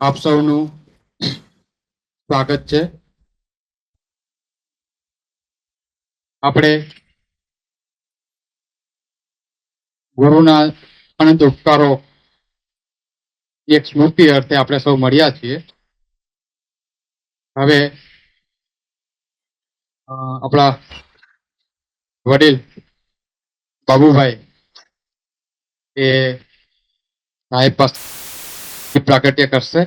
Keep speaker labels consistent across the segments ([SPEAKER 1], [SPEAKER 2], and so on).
[SPEAKER 1] આપ સૌનું સ્વાગત છે. આપણે ગુરુના અનંત ઉપકારો એક સ્મૃતિ અર્થે આપણે સૌ મળ્યા છીએ. હવે આપણા વડીલ બાબુભાઈ એ સાહેબ પાસે પ્રાગટ્ય કરશે.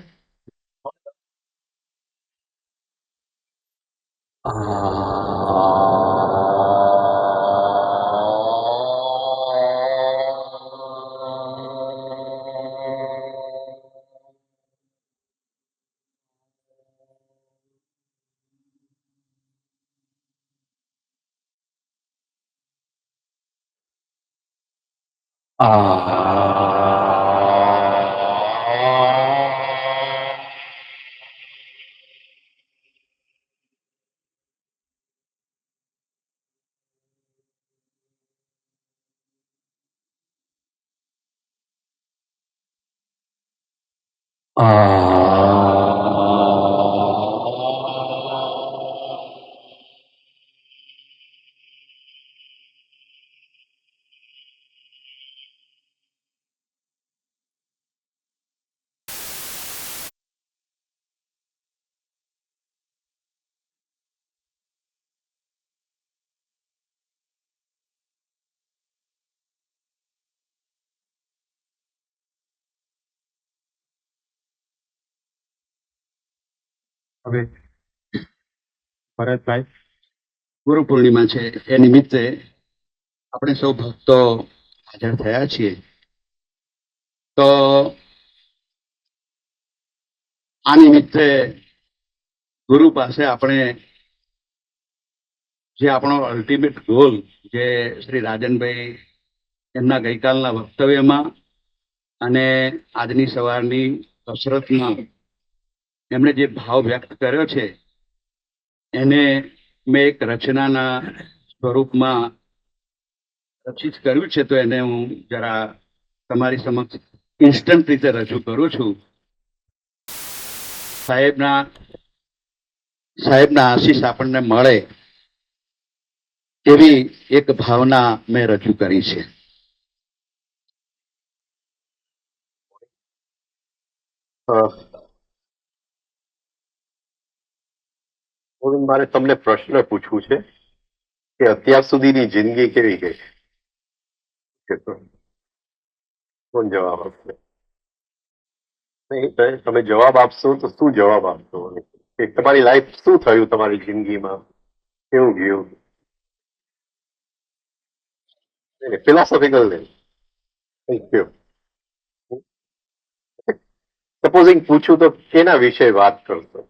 [SPEAKER 1] હવે ભરતભાઈ, ગુરુ પૂર્ણિમા છે એ નિમિત્તે આપણે સૌ ભક્તો હાજર થયા છીએ. તો આ નિમિત્તે ગુરુ પાસે આપણે જે આપણો અલ્ટિમેટ ગોલ, જે શ્રી રાજનભાઈ એમના ગઈકાલના વક્તવ્યમાં અને આજની સવારની કસરતમાં એમણે જે ભાવ વ્યક્ત કર્યો છે એને મેં એક રચનાના સ્વરૂપમાં રચિત કર્યું છે. તો એને હું જરા તમારી સમક્ષ ઇન્સ્ટન્ટ રીતે રજૂ કરું છું. સાહેબના આશીષ આપણને મળે એવી એક ભાવના મેં રજૂ કરી છે.
[SPEAKER 2] મારે તમને પ્રશ્ન પૂછવું છે કે અત્યાર સુધીની જિંદગી કેવી ગઈ? કોણ જવાબ આપશે? નહીં, તમે જવાબ આપશો તો શું જવાબ આપશો? તમારી લાઈફ શું થયું, તમારી જિંદગીમાં કેવું ગયું? ફિલોસોફિકલ નહીં. Thank you. સપોઝિંગ પૂછું તો કેના વિશે વાત કરશો?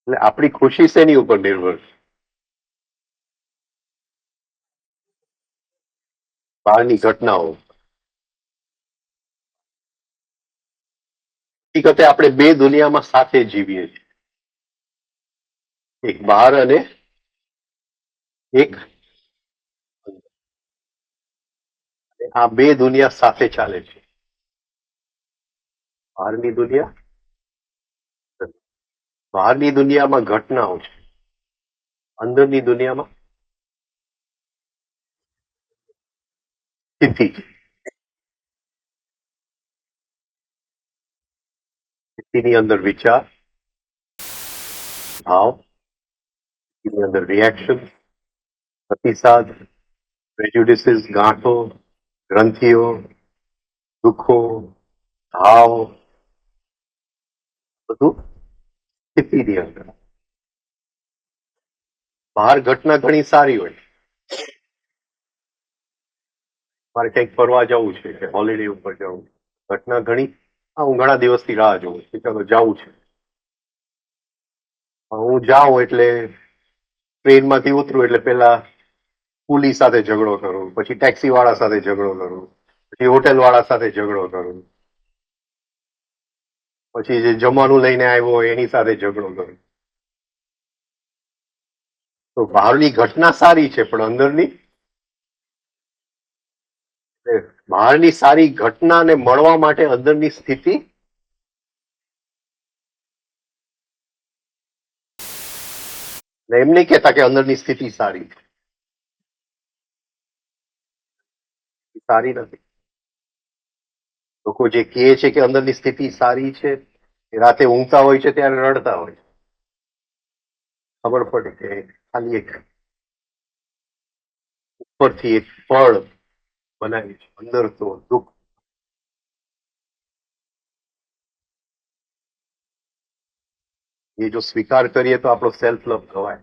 [SPEAKER 2] એટલે આપણી ખુશી શેની ઉપર નિર્ભર છે? બહારની ઘટનાઓ. હકીકતે આપણે બે દુનિયામાં સાથે જીવીએ છીએ, એક બહાર અને એક આ બે દુનિયા સાથે ચાલે છે. બહારની દુનિયામાં ઘટનાઓ છે, અંદરની દુનિયામાં સ્થિતિ. એની અંદર વિચાર, ભાવ, એની અંદર રિએક્શન, પ્રતિસાદ, પ્રેજ્યુડિસીસ, ગાંઠો, ગ્રંથિઓ, દુઃખો, ભાવ, બધું સ્થિતિની અંદર. બહાર ઘટના ઘણી સારી હોય, મારે ક્યાંક ફરવા જવું છે કે હોલિડે ઉપર જવું, ઘટના ઘણી, હું ઘણા દિવસથી રાહ જોઉં છું, ચાલો જવું છે. હું જાઉં એટલે ટ્રેનમાંથી ઉતરું એટલે પેલા કુલી સાથે ઝઘડો કરું, પછી ટેક્સી વાળા સાથે ઝઘડો કરું, પછી હોટેલ વાળા સાથે ઝઘડો કરું, પછી જે જમવાનું લઈને આવ્યો હોય એની સાથે ઝઘડો કરું. તો બહારની ઘટના સારી છે પણ અંદરની, બહારની સારી ઘટનાને મળવા માટે અંદરની સ્થિતિ એમ નહીં કહેતા કે અંદરની સ્થિતિ સારી છે, સારી નથી. લોકો જે કહે છે કે અંદરની સ્થિતિ સારી છે, એ રાતે ઊંઘતા હોય છે ત્યારે રડતા હોય છે. ખબર પડે કે ખાલી એક ઉપરથી એક ફળ બનાવી છે, અંદર તો દુઃખ. એ જો સ્વીકાર કરીએ તો આપણો સેલ્ફ લવ ગવાય,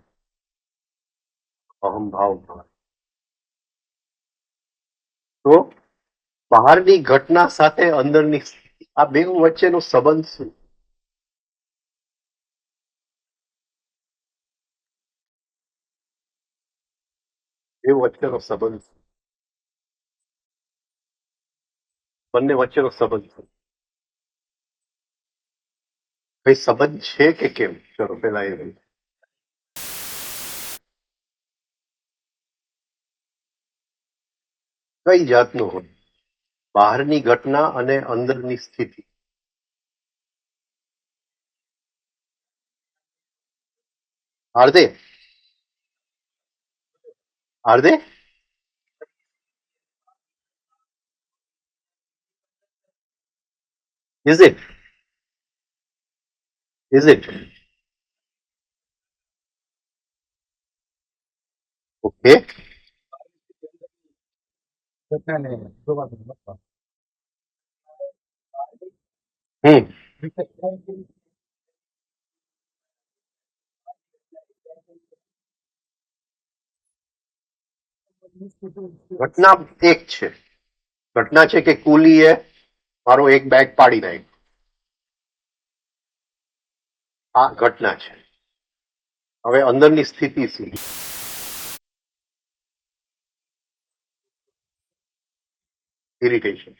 [SPEAKER 2] અહમભાવ ગવાય. તો બહારની ઘટના સાથે અંદરની સ્થિતિ, આ બે વચ્ચેનો સંબંધ શું? બે વચ્ચેનો સંબંધ, બંને વચ્ચેનો સંબંધ શું? કઈ સંબંધ છે કે કેમ? ચલો પેલા એ કઈ જાતનું હોય બહારની ઘટના અને અંદરની સ્થિતિ? Are they? Are they? Is it? Is it? Okay. હમ ઘટના એક છે, ઘટના છે કે કુલીએ મારો એક બેગ પાડી નાખ્યો, આ ઘટના છે. હવે અંદરની સ્થિતિ શું? Irritation,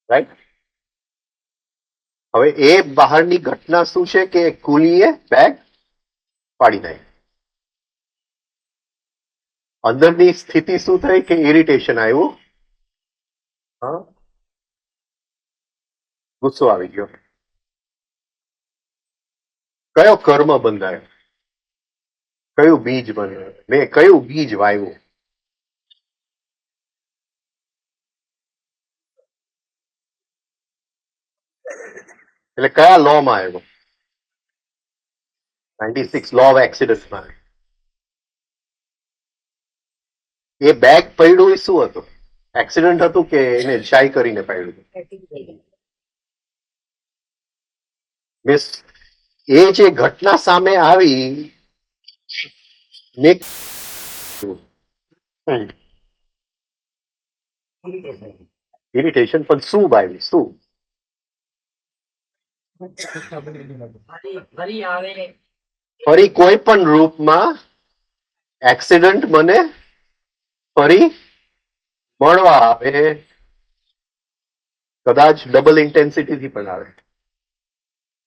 [SPEAKER 2] right? હવે એ બહારની ઘટના શું છે કે કુલીએ બેગ પાડી નાખી. અંદરની સ્થિતિ શું થઈ કે ઇરિટેશન આવ્યું, હા, ગુસ્સો આવી ગયો. કયો કર્મ બંધાયો? કયું બીજ બન્યું? મેં કયું બીજ વાવ્યું? એટલે કયા લો માં આવ્યો? 96 લો ઓફ એક્સિડન્ટમાં. એ બેગ પડ્યું એ શું હતું? એક્સિડન્ટ હતું કે એને શાઈ કરીને પડ્યું? મિસ એ જે ઘટના સામે આવી ને ઇરિટેશન, પણ શું ભાઈ શું? ફરી કોઈ પણ રૂપમાં એક્સિડન્ટ મને ફરી મળવા આવે, કદાચ ડબલ ઇન્ટેન્સિટીથી પણ આવે.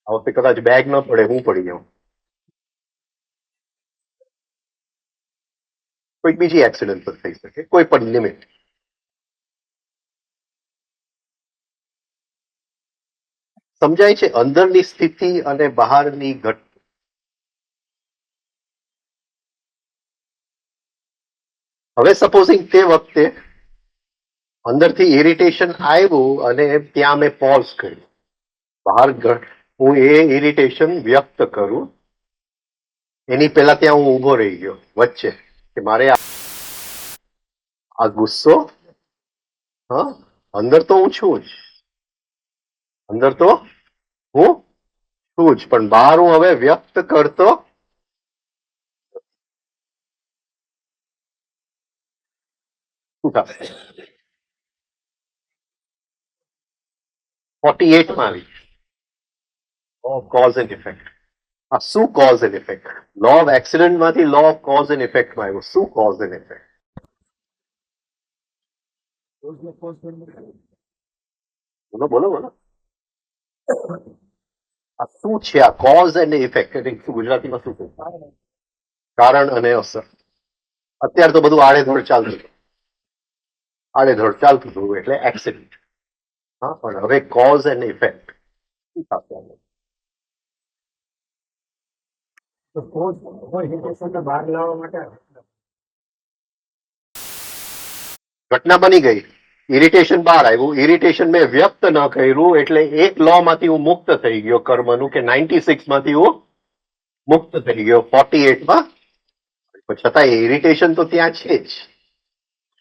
[SPEAKER 2] આ વખતે કદાચ બેગ ન પડે, હું પડી જાઉં, કોઈક બીજી એક્સિડન્ટ પર થઈ શકે, કોઈ પણ લિમિટ. સમજાય છે? અંદરની સ્થિતિ અને બહારની ઘટના. હવે સપોઝિંગ તે વખતે અંદરથી ઇરિટેશન આવ્યું અને ત્યાં મેં પોઝ કર્યું, બહાર હું એ ઇરિટેશન વ્યક્ત કરું એની પહેલા ત્યાં હું ઊભો રહી ગયો વચ્ચે કે મારે આ ગુસ્સો, હા, અંદર તો હું છું જ, અંદર તો હું છું જ, પણ બહાર હું હવે વ્યક્ત કરતો શું થશે? 48 માં આવી કોઝ એન્ડ ઇફેક્ટ. આ શું cause and effect? Law of accident માંથી law of cause and effect માં આવ્યું. શું કોઝ એન્ડ ઇફેક્ટ? બોલો બોલો બોલો. આ શું છે આ કોઝ એન્ડ ઇફેક્ટ? ગુજરાતીમાં શું છે? કારણ અને અસર. અત્યારે તો બધું આડેધડ ચાલતું હતું, આડેધડ ચાલતું હતું એટલે એક્સિડન્ટ. હા, પણ હવે કોઝ એન્ડ ઇફેક્ટ શું થશે? ઘટના બની ગઈ, ઇરિટેશન બહાર આવ્યું, ઇરિટેશન મેં વ્યક્ત ન કર્યું એટલે એક લો માંથી હું મુક્ત થઈ ગયો કર્મનું, કે 96 માંથી હું મુક્ત થઈ ગયો 48 માં. છતાં ઇરિટેશન તો ત્યાં છે જ,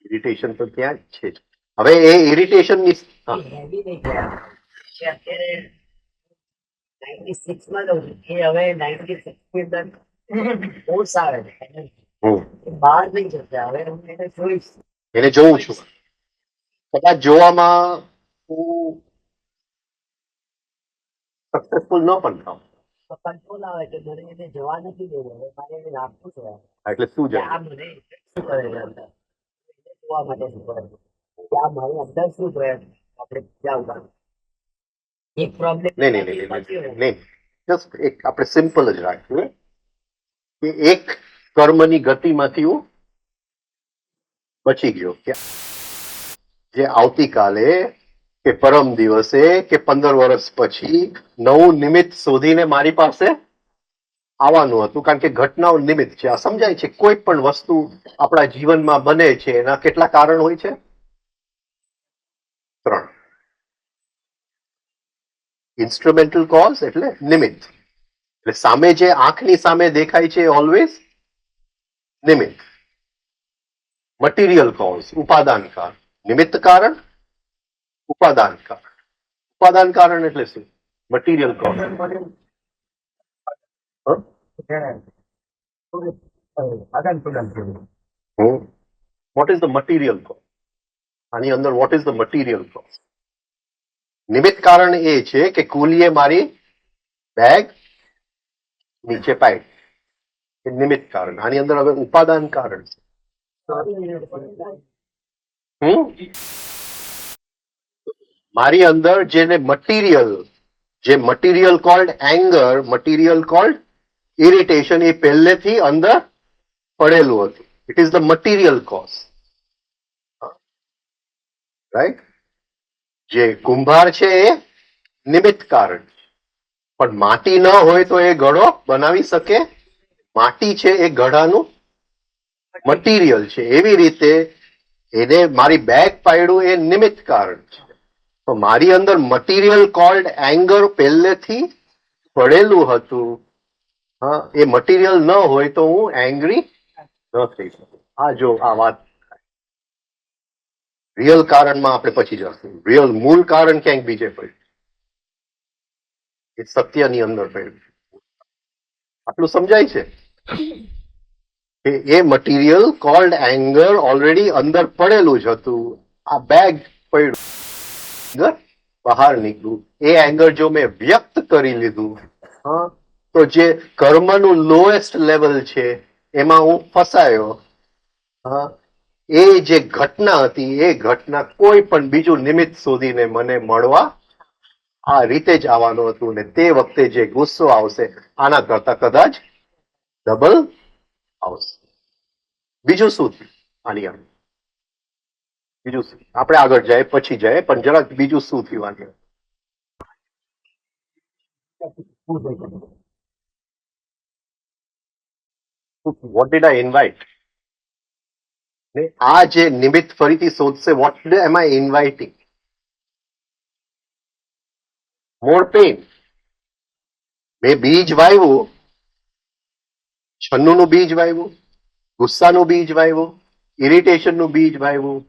[SPEAKER 2] ઇરિટેશન તો ત્યાં જ છે જ. હવે એ ઇરિટેશન ની એને જોઉં છું, કદાચ જોવામાં હું સક્સેસફુલ ન પણ થાઉં. એટલે શું જાય? નહીં, જસ્ટ એક આપણે સિમ્પલ જ રાખીએ કે એક કર્મની ગતિમાંથી હું બચી ગયો, કે જે આવતીકાલે કે પરમ દિવસે કે 15 વર્ષ પછી નવું નિમિત્ત શોધીને મારી પાસે આવવાનું હતું. કારણ કે ઘટનાઓ નિમિત્ત છે. આ સમજાય છે? કોઈ પણ વસ્તુ આપણા જીવનમાં બને છે એના કેટલા કારણ હોય છે? 3. ઇન્સ્ટ્રુમેન્ટલ કોઝ એટલે નિમિત્ત, એટલે સામે જે આંખની સામે દેખાય છે ઓલવેઝ નિમિત્ત. મટીરિયલ કોઝ ઉપાદાન કારણ, નિમિત્ત કારણ ઉપાદાન કારણ. ઉપાદાન કારણ એટલે શું? Material cause. Vote is the material cause? આની અંદર vote is the material cause? નિમિત્ત કારણ એ છે કે કુલીએ મારી બેગ નીચે પાડી, એ નિમિત્ત કારણ. આની અંદર હવે ઉપાદાન કારણ છે. મારી અંદર જેને મટીરિયલ, જે material called anger, material called irritation, એ પહેલેથી અંદર પડેલું હતું. It is the material cause, right? જે કુંભાર છે એ નિમિત્ત કારણ છે, પણ માટી ન હોય તો એ ઘડો બનાવી શકે? માટી છે એ ઘડાનું મટીરિયલ છે. એવી રીતે એને મારી બેગ પાડ્યું એ નિમિત્ત કારણ છે. તો મારી અંદર મટીરિયલ કોલ્ડ એંગર પહેલેથી પડેલું હતું. હા, એ મટીરિયલ ન હોય તો હું એંગ્રી ન થઈ શકું. આ જો આ વાત રિયલ કારણમાં આપણે પછી જશું. રિયલ મૂળ કારણ ક્યાંક બીજે પડ્યું, એ સત્યની અંદર પડ્યું. આટલું સમજાય છે કે એ મટીરિયલ કોલ્ડ એંગર ઓલરેડી અંદર પડેલું જ હતું. આ બેગ પડ્યું, બહાર નીકળ્યું. એ એંગર જો મેં વ્યક્ત કરી લીધું, હા, તો જે કર્મનું લોએસ્ટ લેવલ છે એમાં હું ફસાયો. હા, એ જે ઘટના હતી એ ઘટના કોઈ પણ બીજું નિમિત્ત શોધીને મને મળવા આ રીતે જ આવવાનું હતું, ને તે વખતે જે ગુસ્સો આવશે આના કરતા કદાચ ડબલ આવશે. બીજું શું થયું આની અંદર? બીજું શું? આપણે આગળ જાય પછી જાય, પણ જરાક બીજું શું થયું આની અંદર? What did I invite? આ જે નિમિત્ત ફરીથી શોધશે, what am I inviting? more pain. મેં બીજ વાવ્યું, છન્નુનું બીજ વાવ્યું, ગુસ્સાનું બીજ વાવ્યું, ઇરિટેશનનું બીજ વાવ્યું.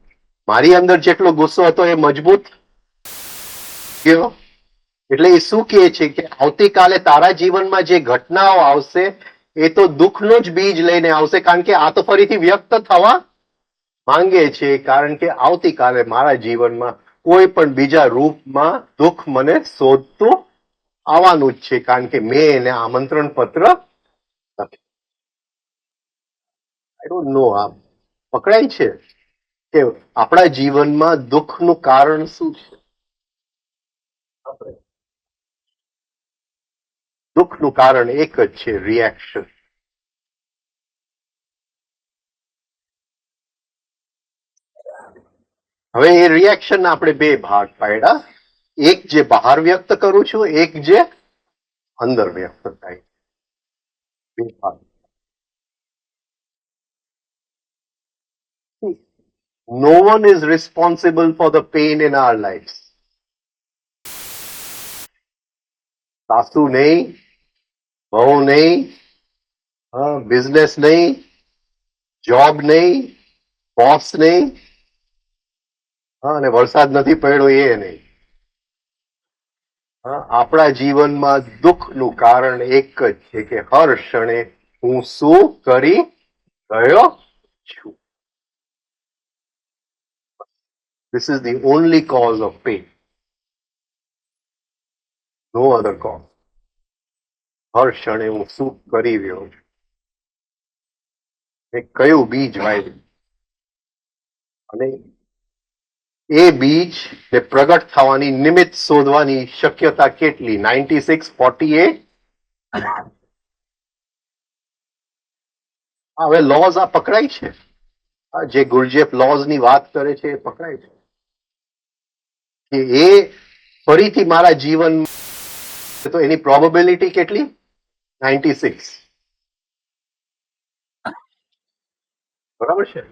[SPEAKER 2] મારી અંદર જેટલો ગુસ્સો હતો એ મજબૂત ગયો. એટલે એ શું કહે છે કે આવતીકાલે તારા જીવનમાં જે ઘટનાઓ આવશે એ તો દુઃખનો જ બીજ લઈને આવશે, કારણ કે આ તો ફરીથી વ્યક્ત થવા માંગે છે. કારણ કે આવતીકાલે મારા જીવનમાં કોઈ પણ બીજા રૂપમાં દુઃખ મને શોધતું આવવાનું જ છે, કારણ કે મેં એને આમંત્રણ પત્ર લખ્યું. આઈ ડોન્ટ નો આ પકડાય છે કે આપણા જીવનમાં દુઃખનું કારણ શું છે? દુઃખનું કારણ એક જ છે, રિએક્શન. હવે એ રિએક્શન આપણે બે ભાગ પાડ્યા, એક જે બહાર વ્યક્ત કરું છું, એક જે અંદર વ્યક્ત થાય. બે ભાગ. No one is responsible for the pain in our lives. સાસુ નહીં, બહુ નહીં, બિઝનેસ નહીં, જોબ નહીં, બોસ નહીં, અને વરસાદ નથી પડ્યો એ નહીં. આપણા જીવનમાં દુઃખનું કારણ એક જ છે કે હર ક્ષણે હું શું કરી રહ્યો છું. This is the only cause of pain. No other cause. હર ક્ષણે હું શું કરી રહ્યો છું, એ કયું બીજ વાવ્યું, અને એ બીજ ને પ્રગટ થવાની નિમિત્ત શોધવાની શક્યતા કેટલી? 96, 48. હવે લોઝ આ પકડાય છે. જે ગુરજેફ લોઝ ની વાત કરે છે એ પકડાય છે કે એ ફરીથી મારા જીવન, તો એની પ્રોબેબિલિટી કેટલી? 96. બરાબર છે.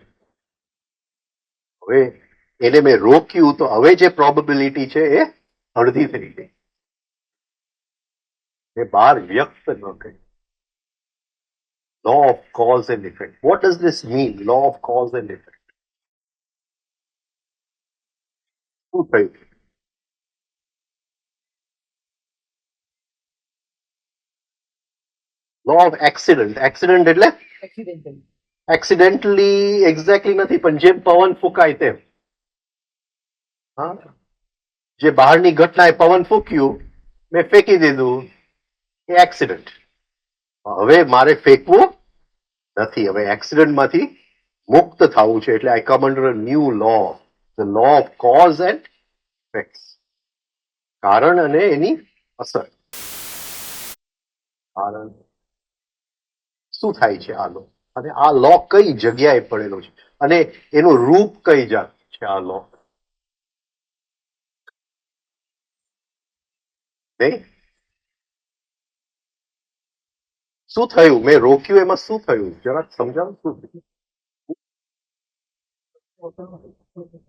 [SPEAKER 2] હવે એને મેં રોક્યું તો હવે જે પ્રોબેબિલિટી છે એ અડધી થઈ ગઈ. એ બહાર વ્યક્ત ન કરી. Law of cause and effect. What does this mean? Law of cause and effect. શું થયું? Law of accident. Accident એટલે accidentally exactly નથી, પણ જેમ પવન ફૂંકાય તેમ. જે બહારની ઘટનાએ પવન ફૂંક્યું, મેં ફેંકી દીધું, એ એક્સિડન્ટ. હવે મારે ફેંકવું નથી. હવે એક્સિડન્ટ માંથી મુક્ત થવું છે, એટલે I come under a new law, the law of cause and effects. કારણ અને એની અસર. કારણ શું થાય છે આ લો, અને આ લો કઈ જગ્યાએ પડેલો છે, અને એનું રૂપ કઈ જાત છે આ લો? નહીં? શું થયું? મેં રોક્યું એમાં શું થયું? જરાક સમજાવો. શું થયું?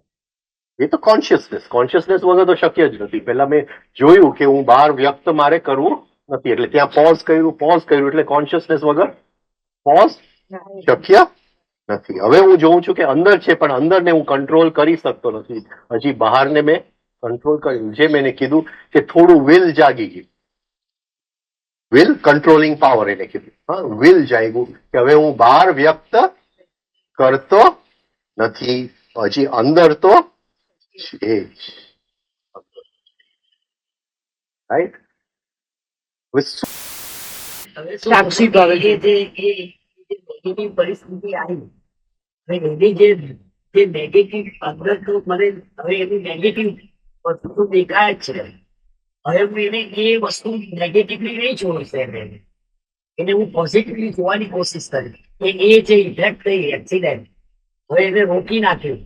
[SPEAKER 2] એ તો કોન્શિયસનેસ. કોન્શિયસનેસ વગર તો શક્ય જ નથી. પહેલા મેં જોયું કે હું બહાર વ્યક્ત મારે કરવું નથી, એટલે ત્યાં પોઝ કર્યું, એટલે કોન્શિયસનેસ વગર પોઝ શક્ય નથી. હવે હું જોઉં છું કે અંદર છે, પણ અંદરને હું કંટ્રોલ કરી શકતો નથી. હજી બહારને મેં કંટ્રોલ કર્યું. જે મેં કીધું કે થોડું વિલ જાગી ગયું. વિલ કંટ્રોલિંગ પાવર એને કીધું. વિલ જાગ્યું કે હવે હું બહાર વ્યક્ત કરતો નથી, હજી અંદર તો છે જ. રાઈટ?
[SPEAKER 3] સાક્ષી ભાવે જે નેગેટિવ પરિસ્થિતિ આવી, એની જે નેગેટિવ અંદર તો મને હવે એની નેગેટિવ વસ્તુ તો દેખાય જ છે. હવે હું એને એ વસ્તુ નેગેટિવલી નહીં જોઉં છે, એને હું પોઝિટિવલી જોવાની કોશિશ કરી. એ જે ઇફેક્ટ થઈ એક્સિડન્ટ, હવે એને રોકી નાખ્યું,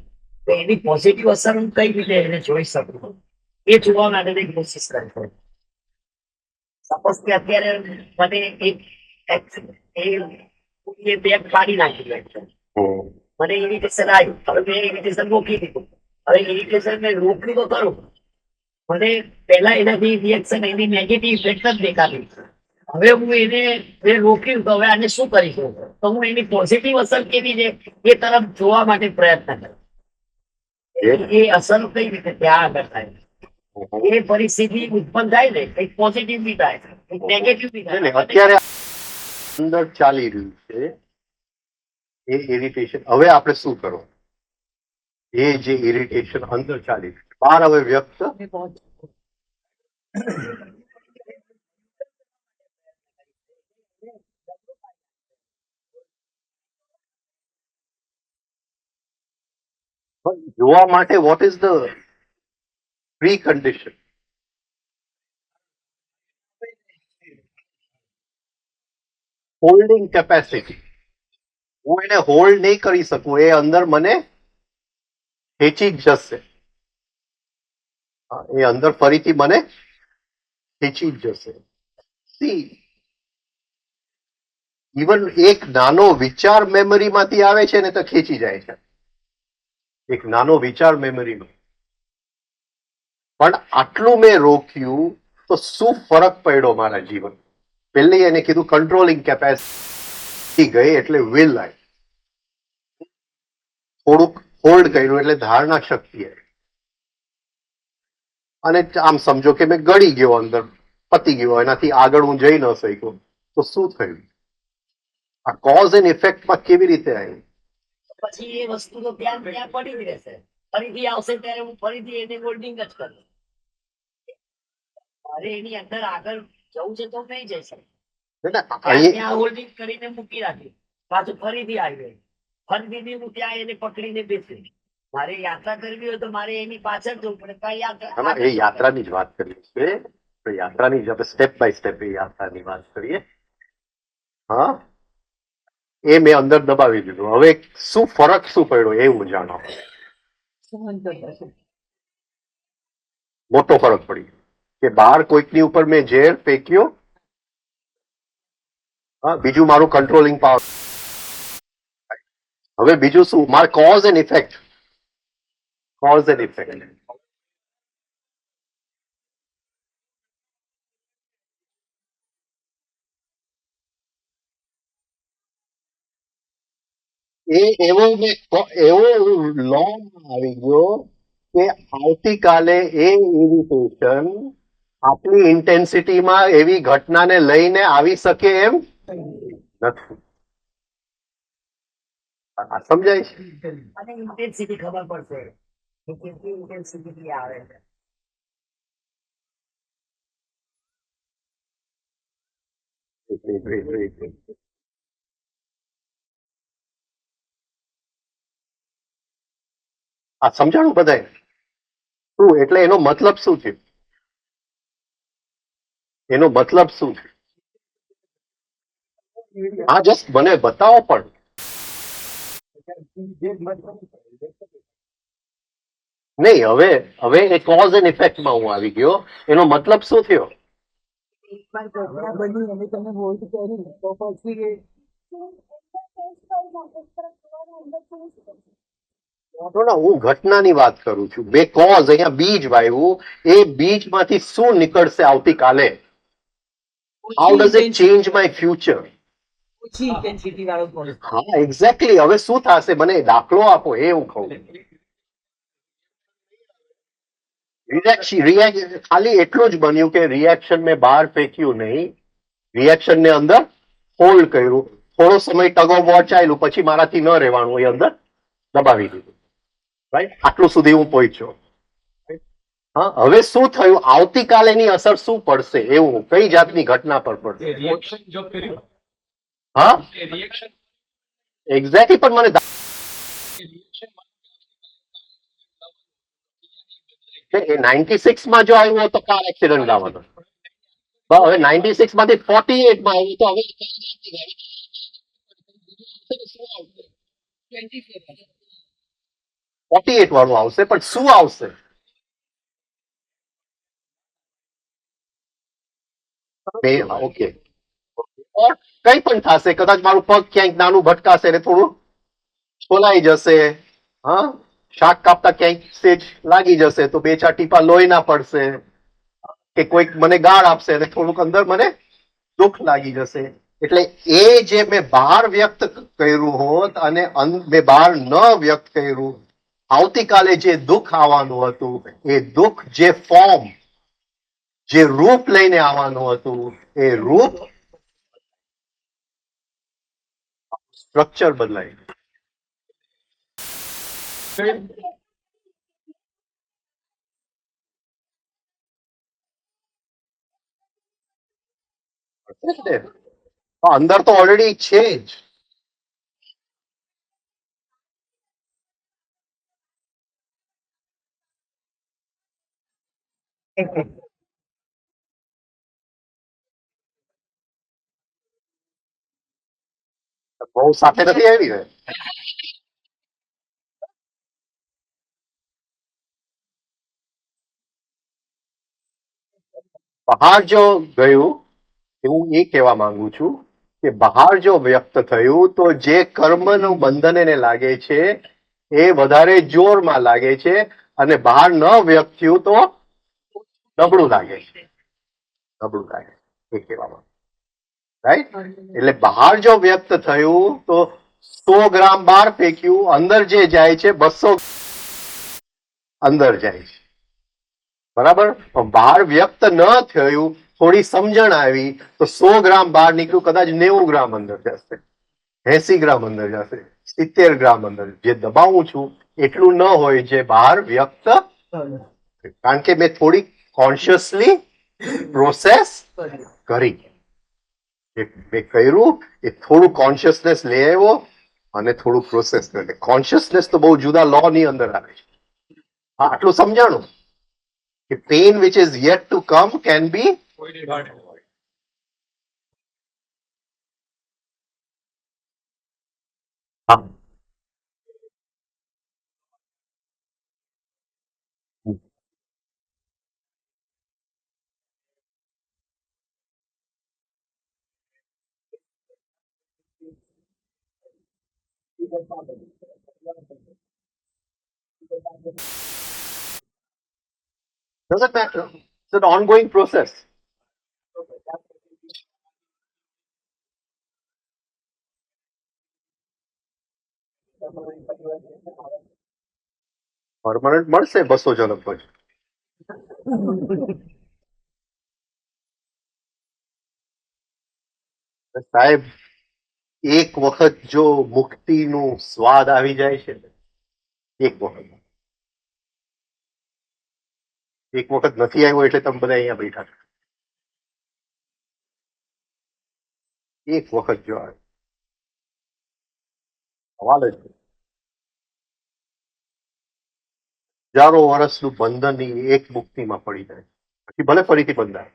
[SPEAKER 3] તો એની પોઝિટિવ અસર હું કઈ રીતે એને જોઈ શકું, એ જોવા માટેની કોશિશ કરી છે. સપોઝ કે અત્યારે મને એક બેગ પાડી નાખી છે, મને ઇરિટેશન આવ્યું, હવે મેં ઇરિટેશન રોકી દીધું. હવે ઇરિટેશન મેં રોક્યું તો ખરું, મને પહેલા એનાથી રિએક્શન એની નેગેટિવ ઇફેક્ટ જ દેખાતી. હવે હું એને મેં રોક્યું તો હવે આને શું કરીશું તો હું એની પોઝિટિવ અસર કેવી છે એ તરફ જોવા માટે પ્રયત્ન કર્યો. એ અસર કઈ રીતે ત્યાં આગળ થાય એ પરિસ્થિતિ ઉત્પન્ન થાય ને એક પોઝિટિવ બી થાય એક નેગેટિવ બી
[SPEAKER 2] એટલે
[SPEAKER 3] થાય.
[SPEAKER 2] અત્યારે અંદર ચાલી રહ્યું છે એ ઇરિટેશન. હવે આપણે શું કરો? એ જે ઇરિટેશન અંદર ચાલી રહ્યું છે, બહાર હવે વ્યક્ત જોવા માટે vote is the pre condition? Holding capacity. હું એને હોલ્ડ નહીં કરી શકું, એ અંદર મને ખેંચી જ જશે. એ અંદર ફરીથી મને ખેંચી જ જશે. સી ઇવન એક નાનો વિચાર મેમરીમાંથી આવે છે ને તો ખેંચી જાય છે. એક નાનો વિચાર મેમરીમાં પણ આટલું મેં રોક્યું તો શું ફરક પડ્યો મારા જીવન? પહેલે એને કીધું કંટ્રોલિંગ કેપેસિટી ગઈ એટલે વિલ આવી. થોડુંક હોલ્ડ કર્યું એટલે ધારણા શક્તિ આવી. અને આમ સમજો કે મેં ગળી ગયો, અંદર પતી ગયો, એનાથી આગળ હું જઈ ન શક્યો તો શું થયું? આ કોઝ એન્ડ ઇફેક્ટમાં કેવી રીતે આવી?
[SPEAKER 3] પછી એ વસ્તુ તો ત્યાં ત્યાં પડી જ રહેશે. ફરીથી આવશે ત્યારે હું ફરીથી એને હોલ્ડિંગ જ કરું. મારે એની અંદર આગળ જવું છે તો નહીં જઈ શકે.
[SPEAKER 2] એટલે
[SPEAKER 3] ત્યાં ત્યાં હોલ્ડિંગ કરીને મૂકી રાખી પાછું ફરીથી આવી ફરીથી હું ત્યાં એને પકડીને બેસી. મારે યાત્રા કરવી હોય તો મારે એની પાછળ જવું પડે કઈ યાત્રા
[SPEAKER 2] એ યાત્રાની જ વાત કરીએ છીએ. તો યાત્રાની જ આપણે સ્ટેપ બાય સ્ટેપ એ યાત્રાની વાત કરીએ. હા, એ મેં અંદર દબાવી દીધું. હવે શું ફરક શું પડ્યો એ હું જાણો. મોટો ફરક પડી કે બહાર કોઈકની ઉપર મેં ઝેર ફેંક્યો. હા, બીજું મારું કંટ્રોલિંગ પાવર. હવે બીજું શું? મારે cause and effect. Cause and effect એ એવો લો આવી ગયો કે આવતીકાલે એ ઇરિટેશન આપણી ઇન્ટેન્સિટીમાં એવી ઘટનાને લઈને આવી શકે એમ નથી. આ સમજાય છે?
[SPEAKER 3] અને ઇન્ટેન્સિટી ખબર પડશે કે કેટલી ઇન્ટેન્સિટી આવે છે.
[SPEAKER 2] આ સમજાણું બધાય? શું એટલે એનો મતલબ શું છે? એનો મતલબ શું છે? હા, જસ્ટ મને બતાવો. પણ નહીં, હવે એ કોઝ એન્ડ ઇફેક્ટમાં હું આવી ગયો. એનો મતલબ શું થયો?
[SPEAKER 3] એકવાર ઘટના બની અને તમે હોલ્ડ કરી તો પછી
[SPEAKER 2] હું ઘટનાની વાત કરું છું. બે કોઝ, અહીંયા બીજ વાવ્યું. એ બીજમાંથી શું નીકળશે આવતીકાલે? How does it change my future?
[SPEAKER 3] ઓછી ઇન્ટેન્સિટી વાળો પોઝિટિવ.
[SPEAKER 2] હા, એક્ઝેક્ટલી. હવે શું થશે? મને દાખલો આપો, એ હું કહું. ખાલી એટલું જ બન્યું કે રિએક્શન મેં બહાર ફેંક્યું નહીં, રિએક્શન ને અંદર હોલ્ડ કર્યું. થોડો સમય ટગ ઓફ વોર ચાલ્યું, પછી મારાથી ન રહેવાનું, એ અંદર દબાવી દીધું. રાઈટ? આટલું સુધી હું પહોંચ્યો. હા, હવે શું થયું? આવતીકાલેની અસર શું પડશે? એવું કઈ જાતની ઘટના પર પડશે? હા, એક્ઝેક્ટલી. પણ મને એ 96 માં જો આવ્યો તો કાર એક્સિડન્ટ આવવાનો. હવે 96 માંથી 48 માં આવ્યું તો હવે કઈ જાતની ગાડી? 48 વાળું આવશે. પણ શું આવશે? ઓકે, કઈ પણ થશે. કદાચ મારું પગ ક્યાંક નાનું ભટકાશે ને થોડું છોલાઈ જશે. હા, શાક કાપતા ક્યાંક સેજ લાગી જશે તો 2-4 ટીપા લોહીના પડશે, કે કોઈક મને ગાળ આપશે અને થોડુંક અંદર મને દુઃખ લાગી જશે. એટલે એ જે મેં બહાર વ્યક્ત કર્યું હોત અને મેં બહાર ન વ્યક્ત કર્યું, આવતીકાલે જે દુઃખ આવવાનું હતું એ દુઃખ જે ફોર્મ, જે રૂપ લઈને આવવાનું હતું એ રૂપ સ્ટ્રક્ચર બદલાય. અંદર તો ઓલરેડી છે જ. બહુ સાથે નથી આવી ને. બહાર જો ગયું, હું એ કહેવા માંગુ છું કે બહાર જો વ્યક્ત થયું તો જે કર્મનું બંધન એને લાગે છે એ વધારે જોરમાં લાગે છે, અને બહાર ન વ્યક્ત થયું તો નબળું લાગે છે. નબળું લાગે એ કહેવા માંગુ. રાઈટ? એટલે બહાર જો વ્યક્ત થયું તો 100 ગ્રામ બહાર ફેંક્યું, અંદર જે જાય છે 200 અંદર જાય છે. બરાબર? પણ બહાર વ્યક્ત ન થયું, થોડી સમજણ આવી તો 100 ગ્રામ બહાર નીકળ્યું, કદાચ 90 ગ્રામ અંદર જશે, 80 ગ્રામ અંદર જશે, 70 ગ્રામ અંદર. જે દબાવું છું એટલું ન હોય જે બહાર વ્યક્ત, કારણ કે મેં થોડી કોન્શિયસલી પ્રોસેસ કરી. મેં કર્યું એ થોડું કોન્શિયસનેસ લઈ આવ્યો અને થોડું પ્રોસેસ કરી. કોન્શિયસનેસ તો બહુ જુદા લો ની અંદર આવે છે. હા, આટલું સમજાણું કે pain which is yet to come can be. હા. Doesn't matter. It's an ongoing process. Permanent મળશે 200 જન્મ પછી. સાહેબ, એક વખત જો મુક્તિનું સ્વાદ આવી જાય છે ને, એક વખત નથી આવ્યો એટલે તમે બધા અહીંયા બેઠા છો. એક વખત જો આવે સવાલ જ નહીં. હજારો વર્ષનું બંધન એક મુક્તિમાં પડી જાય, પછી ભલે ફરીથી બંધાય,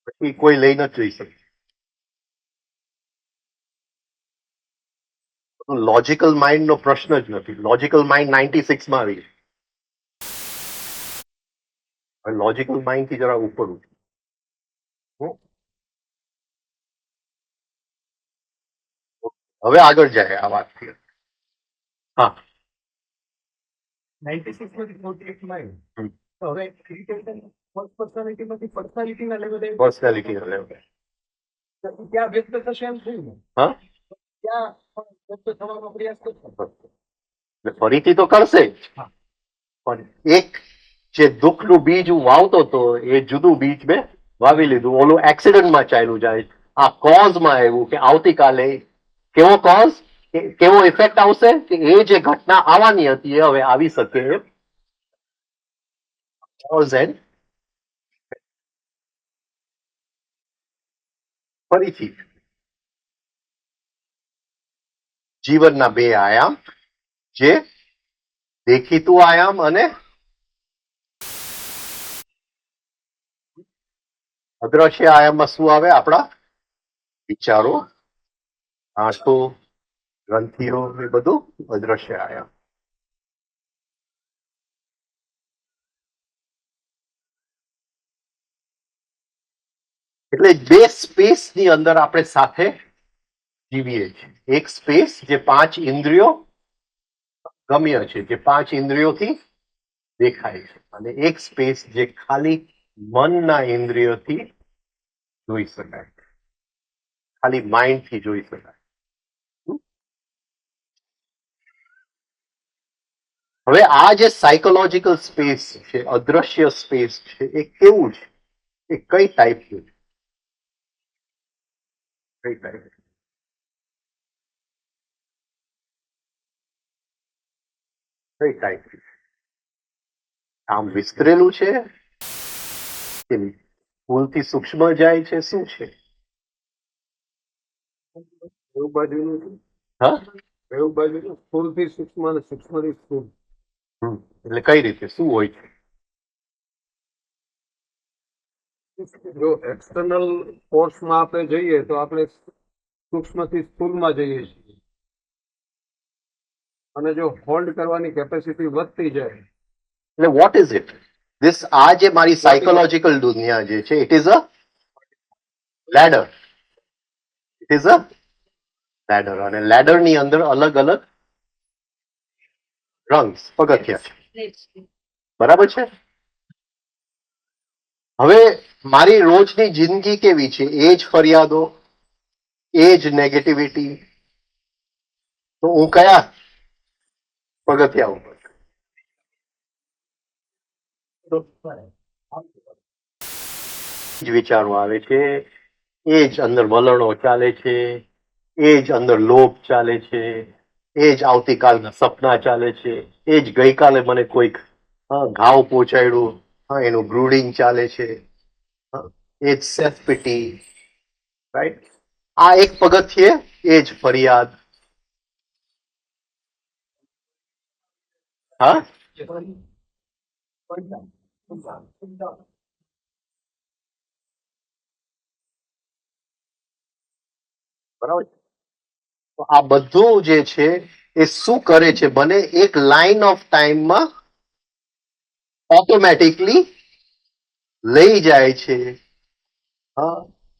[SPEAKER 2] પછી કોઈ લઈ ન જઈ શકે. લોજિકલ માઇન્ડ નો પ્રશ્ન જ નથી. લોજિકલ માઇન્ડ 96 માં આવી. લોજિકલ માઇન્ડ થી જરા ઉપર ઉઠ. હવે આગળ જાય આ વાત. હા,
[SPEAKER 4] 96 માંથી 48 માં આવ્યું. તો હવે irritation first personality માંથી personality ના level એ
[SPEAKER 2] પર્સનાલિટી લેવલ.
[SPEAKER 4] ત્યાં વ્યક્ત થશે એમ થયું ને?
[SPEAKER 2] હા,
[SPEAKER 4] ત્યાં પણ વ્યક્ત થવાનો પ્રયાસ કરશે.
[SPEAKER 2] એટલે ફરીથી તો કરશે જ. પણ એક જે દુઃખનું બીજ હું વાવતો હતો એ જુદું બીજ મેં વાવી લીધું. ઓલું એક્સિડન્ટમાં ચાલ્યું જાય. આ કોઝમાં આવ્યું કે આવતીકાલે કેવો કોઝ, કેવો ઇફેક્ટ આવશે, કે એ જે ઘટના આવવાની હતી એ હવે આવી શકે એમ. Cause and ફરીથી જીવનના બે આયામ, જે દેખીતું આયામ અને અદ્રશ્ય આયામમાં શું આવે? આપણા વિચારો, આંખો, ગ્રંથિઓ, એ બધું અદ્રશ્ય આયામ. એટલે બે સ્પેસ ની અંદર આપણે સાથે જીવીએ છીએ. એક સ્પેસ જે 5 ઇન્દ્રિયો ગમ્ય છે, જે 5 ઇન્દ્રિયોથી દેખાય છે, અને એક સ્પેસ જે ખાલી મનના ઇન્દ્રિયોથી જોઈ શકાય, ખાલી માઇન્ડ થી જોઈ શકાય. હવે આ જે સાયકોલોજીકલ સ્પેસ છે, અદ્રશ્ય સ્પેસ છે, એ કેવું છે? એ કઈ ટાઈપનું છે? કઈ ટાઈપ? કઈ ટાઈપ? આમ વિસ્તરેલું છે કે ભૂલથી સૂક્ષ્મ જાય છે? શું છે?
[SPEAKER 4] એવું બાજુનું છે.
[SPEAKER 2] હા,
[SPEAKER 4] એવું બાજુનું સ્થૂળથી સૂક્ષ્મ અને સૂક્ષ્મથી સ્થૂળ.
[SPEAKER 2] એટલે કઈ રીતે શું હોય છે?
[SPEAKER 4] જો એક્સટર્નલ ફોર્સમાં આપણે જઈએ તો આપણે સૂક્ષ્મથી સ્થૂળમાં જઈએ છીએ, અને જો હોલ્ડ કરવાની કેપેસિટી વધતી જાય.
[SPEAKER 2] એટલે વોટ ઇઝ ઇટ? ધીસ આ જે મારી સાયકોલોજીકલ દુનિયા જે છે, it is a ladder. It is a ladder, અને લેડર ની અંદર અલગ અલગ રંગ પગથિયા છે. બરાબર છે? હવે મારી રોજની જિંદગી કેવી છે? એ જ ફરિયાદો, એ જ નેગેટિવિટી. તો હું કયા પગથિયા ઉપર? જ વિચારો આવે છે, એ જ અંદર વલણો ચાલે છે, એ જ અંદર લોભ ચાલે છે, એ જ આવતીકાલના સપના ચાલે છે, એ જ ગઈકાલે મને કોઈક ઘાવ પહોંચાડ્યું, એનું બ્રુડિંગ ચાલે છે, એ જ સેલ્ફ પિટી, રાઈટ? આ એક પગથિયે એ જ ફરિયાદ. હા, બરાબર. તો આ બધું જે છે એ શું કરે છે? મને એક લાઈન ઓફ ટાઈમમાં ઓટોમેટિકલી લઈ જાય છે,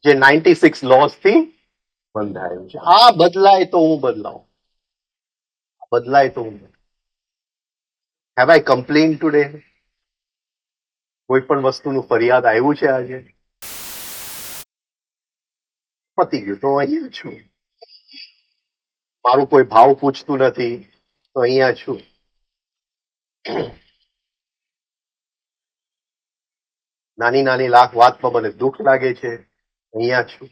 [SPEAKER 2] જે 96 લોસ થી બંધાયું છે. આ બદલાય તો હું બદલાઉં, બદલાય તો હું. Have I complain today? કોઈ પણ વસ્તુનું ફરિયાદ આવ્યું છે આજે? પતી ગયું, તો અહીંયા છું. મારું કોઈ ભાવ પૂછતું નથી, તો અહીંયા છું. નાની નાની લાખ વાતમાં મને દુઃખ લાગે છે, અહીંયા છું.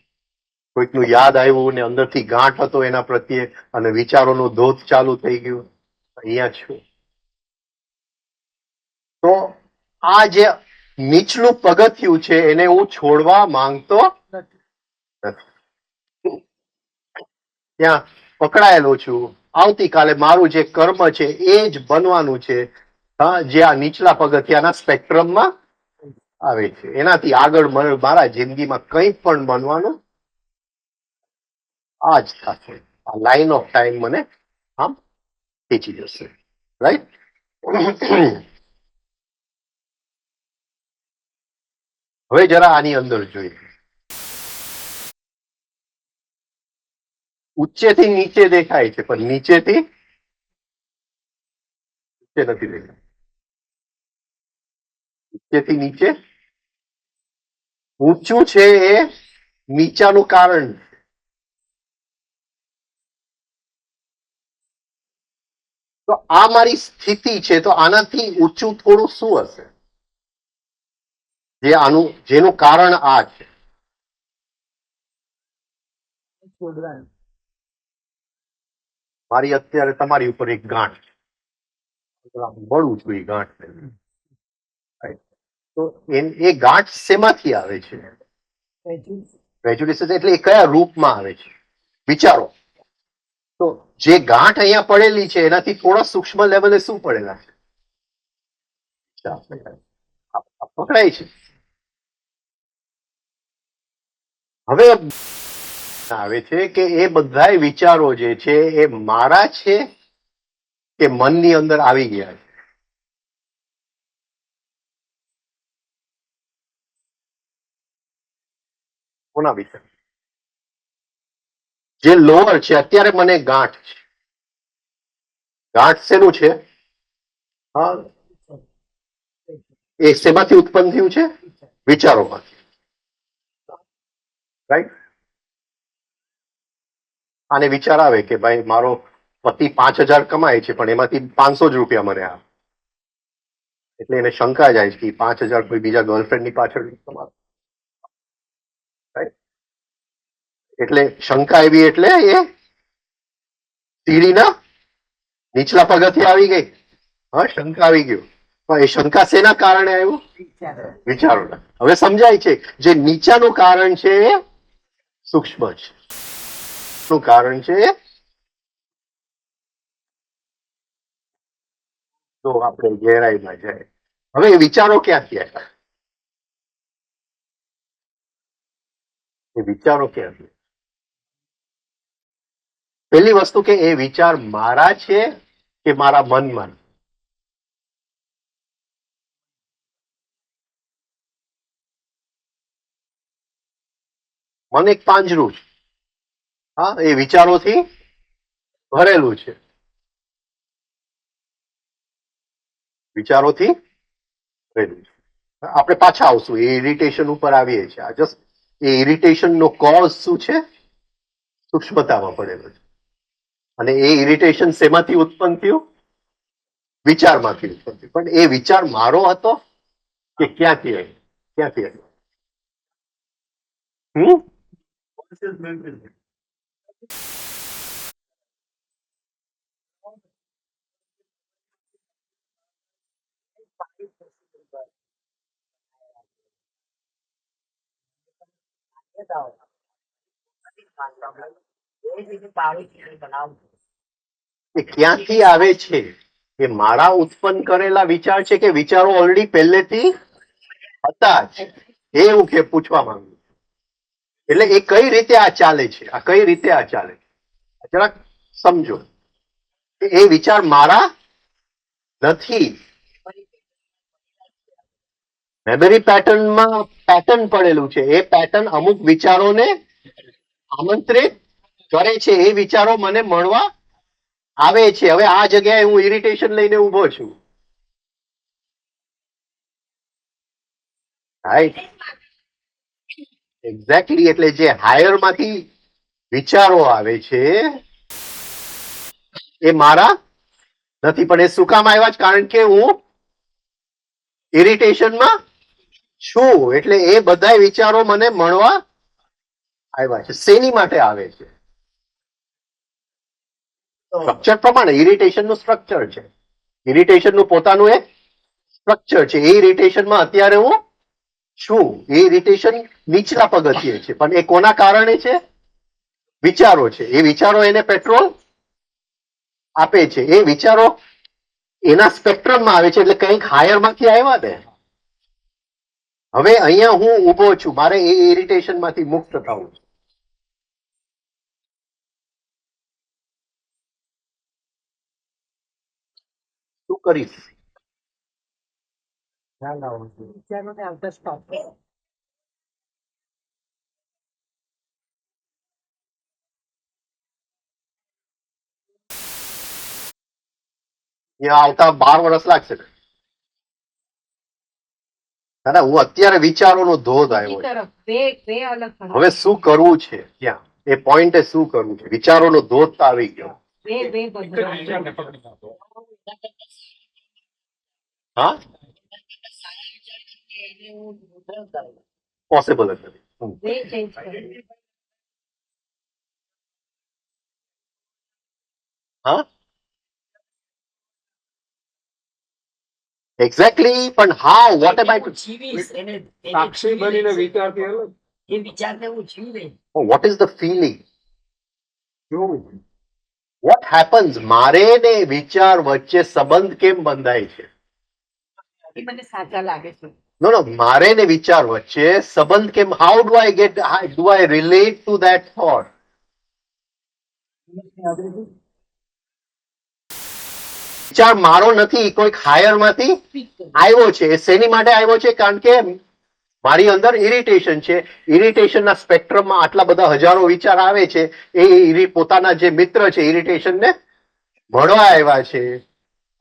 [SPEAKER 2] કોઈકનું યાદ આવ્યું ને અંદરથી ગાંઠ હતો એના પ્રત્યે, અને વિચારોનું ધોધ ચાલુ થઈ ગયું, અહીંયા છું. તો આ જે નીચલું પગથિયું છે એને હું છોડવા માંગતો નથી. ત્યાં પકડાયેલો છું. આવતીકાલે મારું જે કર્મ છે એ જ બનવાનું છે, જે આ નીચલા પગથિયાના સ્પેક્ટ્રમમાં આવે છે. એનાથી આગળ મારા જિંદગીમાં કંઈ પણ બનવાનું આ જ થશે. આ લાઈન ઓફ ટાઈમ મને આમ ખેંચી જશે, રાઈટ? હવે જરા આની અંદર જોઈએ. ઉચ્ચેથી નીચે દેખાય છે, પણ નીચેથી ઉચ્ચે નથી દેખાય. ઉચ્ચેથી નીચે. ઊંચું છે એ નીચાનું કારણ. તો આ મારી સ્થિતિ છે, તો આનાથી ઊંચું થોડું શું હશે? જેનું કારણ આ છે. મારી અત્યારે તમારી ઉપર એક ગાંઠ છે, મળું છું એ ગાંઠ. તો એ ગાંઠ શેમાંથી આવે છે? પ્રેજ્યુડિસ. એટલે એ કયા રૂપમાં આવે છે? વિચારો. તો જે ગાંઠ અહીંયા પડેલી છે એનાથી થોડા સૂક્ષ્મ લેવલે શું પડેલા છે? પકડાય છે. હવે આવે છે કે એ બધા વિચારો જે છે એ મારા છે કે મનની અંદર આવી ગયા છે? કોના વિચાર? જે લોઅર છે, અત્યારે મને ગાંઠ છે, ગાંઠ શેનું છે? હા, એ શેમાંથી ઉત્પન્ન થયું છે? વિચારોમાંથી. રાઈટ. આને વિચાર આવે કે ભાઈ મારો પતિ 5,000 કમાય છે પણ એમાંથી 500 જ રૂપિયા મને આવે, એટલે એને શંકા જાય છે કે 5,000 કોઈ બીજા ગર્લફ્રેન્ડની પાછળ કમાતો. એટલે શંકા એવી, એટલે એ સીડીના નીચલા પગથિયે આવી ગઈ. હા, શંકા આવી ગયો. પણ એ શંકા શેના કારણે આવ્યું? વિચારોના. હવે સમજાય છે જે નીચાનું કારણ છે એ સૂક્ષ્મ છે, નું કારણ છે તો આપણે ગહેરાઈમાં જાય. હવે એ વિચારો ક્યાંથી આવ્યા? એ વિચારો ક્યાંથી? પહેલી વસ્તુ કે એ વિચાર મારા છે કે મારા મનમાં? મન એક પાંજરું છે. હા, એ વિચારોથી ભરેલું છે. વિચારોથી ભરેલું છે. આપણે પાછા આવશું, એ ઇરિટેશન ઉપર આવીએ છીએ. આ જસ્ટ એ ઇરિટેશન નો કોઝ શું છે? સૂક્ષ્મતામાં પડેલો છે. અને એ ઇરિટેશન શેમાંથી ઉત્પન્ન થયું? વિચારમાંથી ઉત્પન્ન થયું. પણ એ વિચાર મારો હતો કે ક્યાંથી આવ્યો? ક્યાંથી આવ્યો? એ ક્યાંથી આવે છે? એ મારા ઉત્પન્ન કરેલા વિચાર છે કે વિચારો ઓલરેડી પહેલેથી હતા જ? એ હું કે પૂછવા માંગુ. એટલે એ કઈ રીતે આ ચાલે છે? આ કઈ રીતે આ ચાલે છે? જરાક સમજો. એ વિચાર મારા નથી. મેમરી પેટર્નમાં પેટર્ન પડેલું છે. એ પેટર્ન અમુક વિચારોને આમંત્રિત કરે છે. એ વિચારો મને મળવા આવે છે. હવે આ જગ્યાએ હું ઇરિટેશન લઈને ઉભો છું. Right, exactly. એટલે જે હાયર માંથી વિચારો આવે છે એ મારા નથી. પણ એ શું કામ આવ્યા છે? કારણ કે હું ઇરિટેશનમાં છું. એટલે એ બધા વિચારો મને મળવા આવ્યા છે. શેની માટે આવે છે? સ્ટ્રક્ચર પ્રમાણે. ઇરિટેશન નું સ્ટ્રક્ચર છે. ઇરિટેશન નું પોતાનું એક સ્ટ્રક્ચર છે. એ ઇરિટેશનમાં અત્યારે હું છું. એ ઇરિટેશન નીચલા પગથિયે છે. પણ એ કોના કારણે છે? વિચારો છે. એ વિચારો એને પેટ્રોલ આપે છે. એ વિચારો એના સ્પેક્ટ્રમમાં આવે છે. એટલે કંઈક હાયર માંથી આવ્યા ને. હવે અહીંયા હું ઉભો છું. મારે એ ઇરિટેશન માંથી મુક્ત થવું છે. શું કરીશ? અહીંયા આવતા 12 વર્ષ લાગશે. દાદા, હું અત્યારે વિચારોનો ધોધ આવ્યો છે. હવે શું કરવું છે? ત્યાં એ પોઈન્ટે શું કરવું છે? વિચારોનો ધોધ તો આવી ગયો. હા, પોસિબલ જ નથી. હા, એક્ઝેક્ટલી. પણ હાઉ? વોટ એમ આઈ
[SPEAKER 4] સાક્ષી બનીને વિચારથી અલગ.
[SPEAKER 3] એ વિચારને હું જીવીશ.
[SPEAKER 2] What is the feeling? What happens? મારે ને વિચાર વચ્ચે સંબંધ કેમ બંધાય છે?
[SPEAKER 3] એ મને સાચા લાગે છે.
[SPEAKER 2] નો નો, મારે ને વિચાર વચ્ચે સંબંધ કેમ? How do I get, do I relate two that thought? વિચાર મારો નથી, કોઈક હાયર માંથી આવ્યો છે. એ શેની માટે આવ્યો છે? કારણ કે મારી અંદર ઇરિટેશન છે. ઇરિટેશનના સ્પેક્ટ્રમમાં આટલા બધા હજારો વિચાર આવે છે. એ પોતાના જે મિત્ર છે ઇરિટેશનને મળવા આવ્યા છે.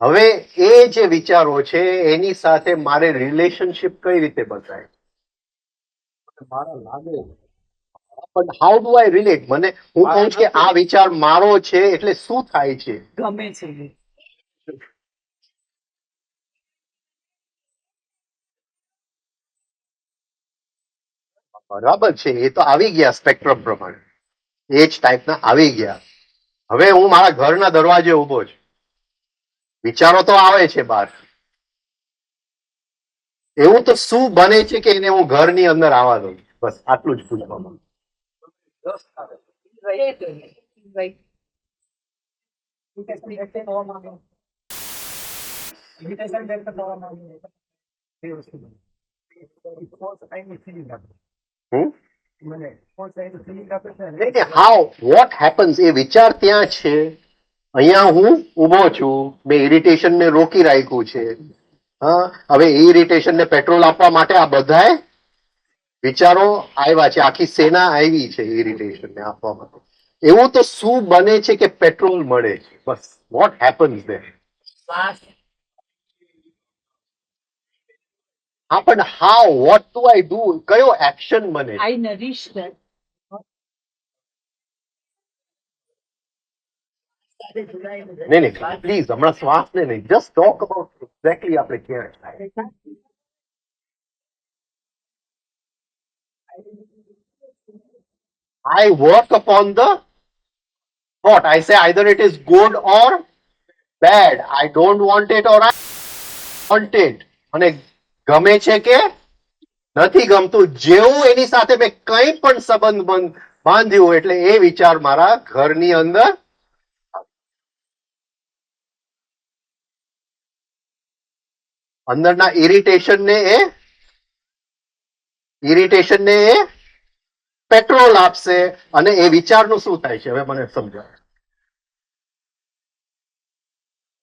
[SPEAKER 2] હવે એ જે વિચારો છે એની સાથે મારે રિલેશનશિપ કઈ રીતે બતાય?
[SPEAKER 4] મારા લાગે
[SPEAKER 2] પણ હાઉ ડુ આઈ રિલેટ? મને હું કહું છું કે આ વિચાર મારો છે એટલે શું થાય છે?
[SPEAKER 3] ગમે છે
[SPEAKER 2] બરાબર છે, એ તો આવી ગયા સ્પેક્ટ્રમ પ્રમાણે, એ જ ટાઈપના આવી ગયા. હવે હું મારા ઘરના દરવાજે ઉભો છું, વિચારો તો આવે છે બહાર. એવું તો શું બને છે કે એને હું ઘરની અંદર આવવા દઉં? બસ આટલું જ પૂછવા માંગુ. હમ? How what happens? એ વિચાર ત્યાં છે, અહીંયા હું ઉભો છું, મેં ઇરિટેશન ને રોકી રાખ્યું છે. હા, હવે એ ઇરિટેશન ને પેટ્રોલ આપવા માટે આ બધાએ વિચારો આવ્યા છે, આખી સેના આવી છે ઇરિટેશન ને આપવા માટે. એવું તો શું બને છે કે પેટ્રોલ મળે છે? બસ વોટ હેપન્સ ધેર?
[SPEAKER 3] શ્વાસ
[SPEAKER 2] હા, પણ how? What do I do? કયો એક્શન બને છે?
[SPEAKER 3] આઈ નરીશ ધેટ સાથે જોડાયેલું છે.
[SPEAKER 2] નહીં નહીં, પ્લીઝ હમણાં શ્વાસ ને નહીં, જસ્ટ ટોક અબાઉટ એક્ઝેક્ટલી આપણે ક્યાં I work upon the thought. I say either it is good or bad. I don't want it or I want it. મને ગમે છે કે નથી ગમતું, જેવું એની સાથે મેં કંઈ પણ સંબંધ બાંધ્યું એટલે એ વિચાર મારા ઘરની અંદર અંદરના ઇરિટેશન ને એ પેટ્રોલ આપશે અને એ વિચારનું શું થાય છે હવે મને સમજાય.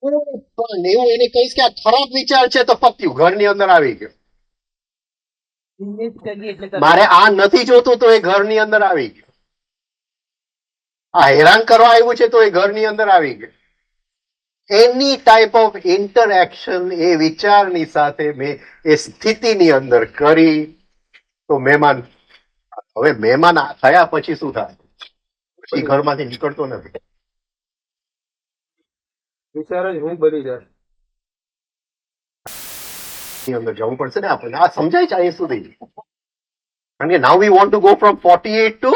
[SPEAKER 2] પણ એવું એને કહીશ કે આ ખરાબ વિચાર છે તો પત્યું, ઘરની અંદર આવી ગયો. મારે આ નથી જોતું તો એ ઘરની અંદર આવી ગયો. આ હેરાન કરવા આવ્યું છે તો એ ઘરની અંદર આવી ગયો. એની ટાઈપ ઓફ ઇન્ટરેક્શન એ વિચારની સાથે મેં એ સ્થિતિની અંદર કરી તો મહેમાન, હવે મહેમાન થયા પછી શું થાય? પછી ઘરમાંથી નીકળતો નથી.
[SPEAKER 4] વિચાર જ હું બની જાય.
[SPEAKER 2] ની અંદર જવું પડશે ને આપણને. આ સમજાય છે અહીંયા સુધી? કારણ કે now we want to go from 48 to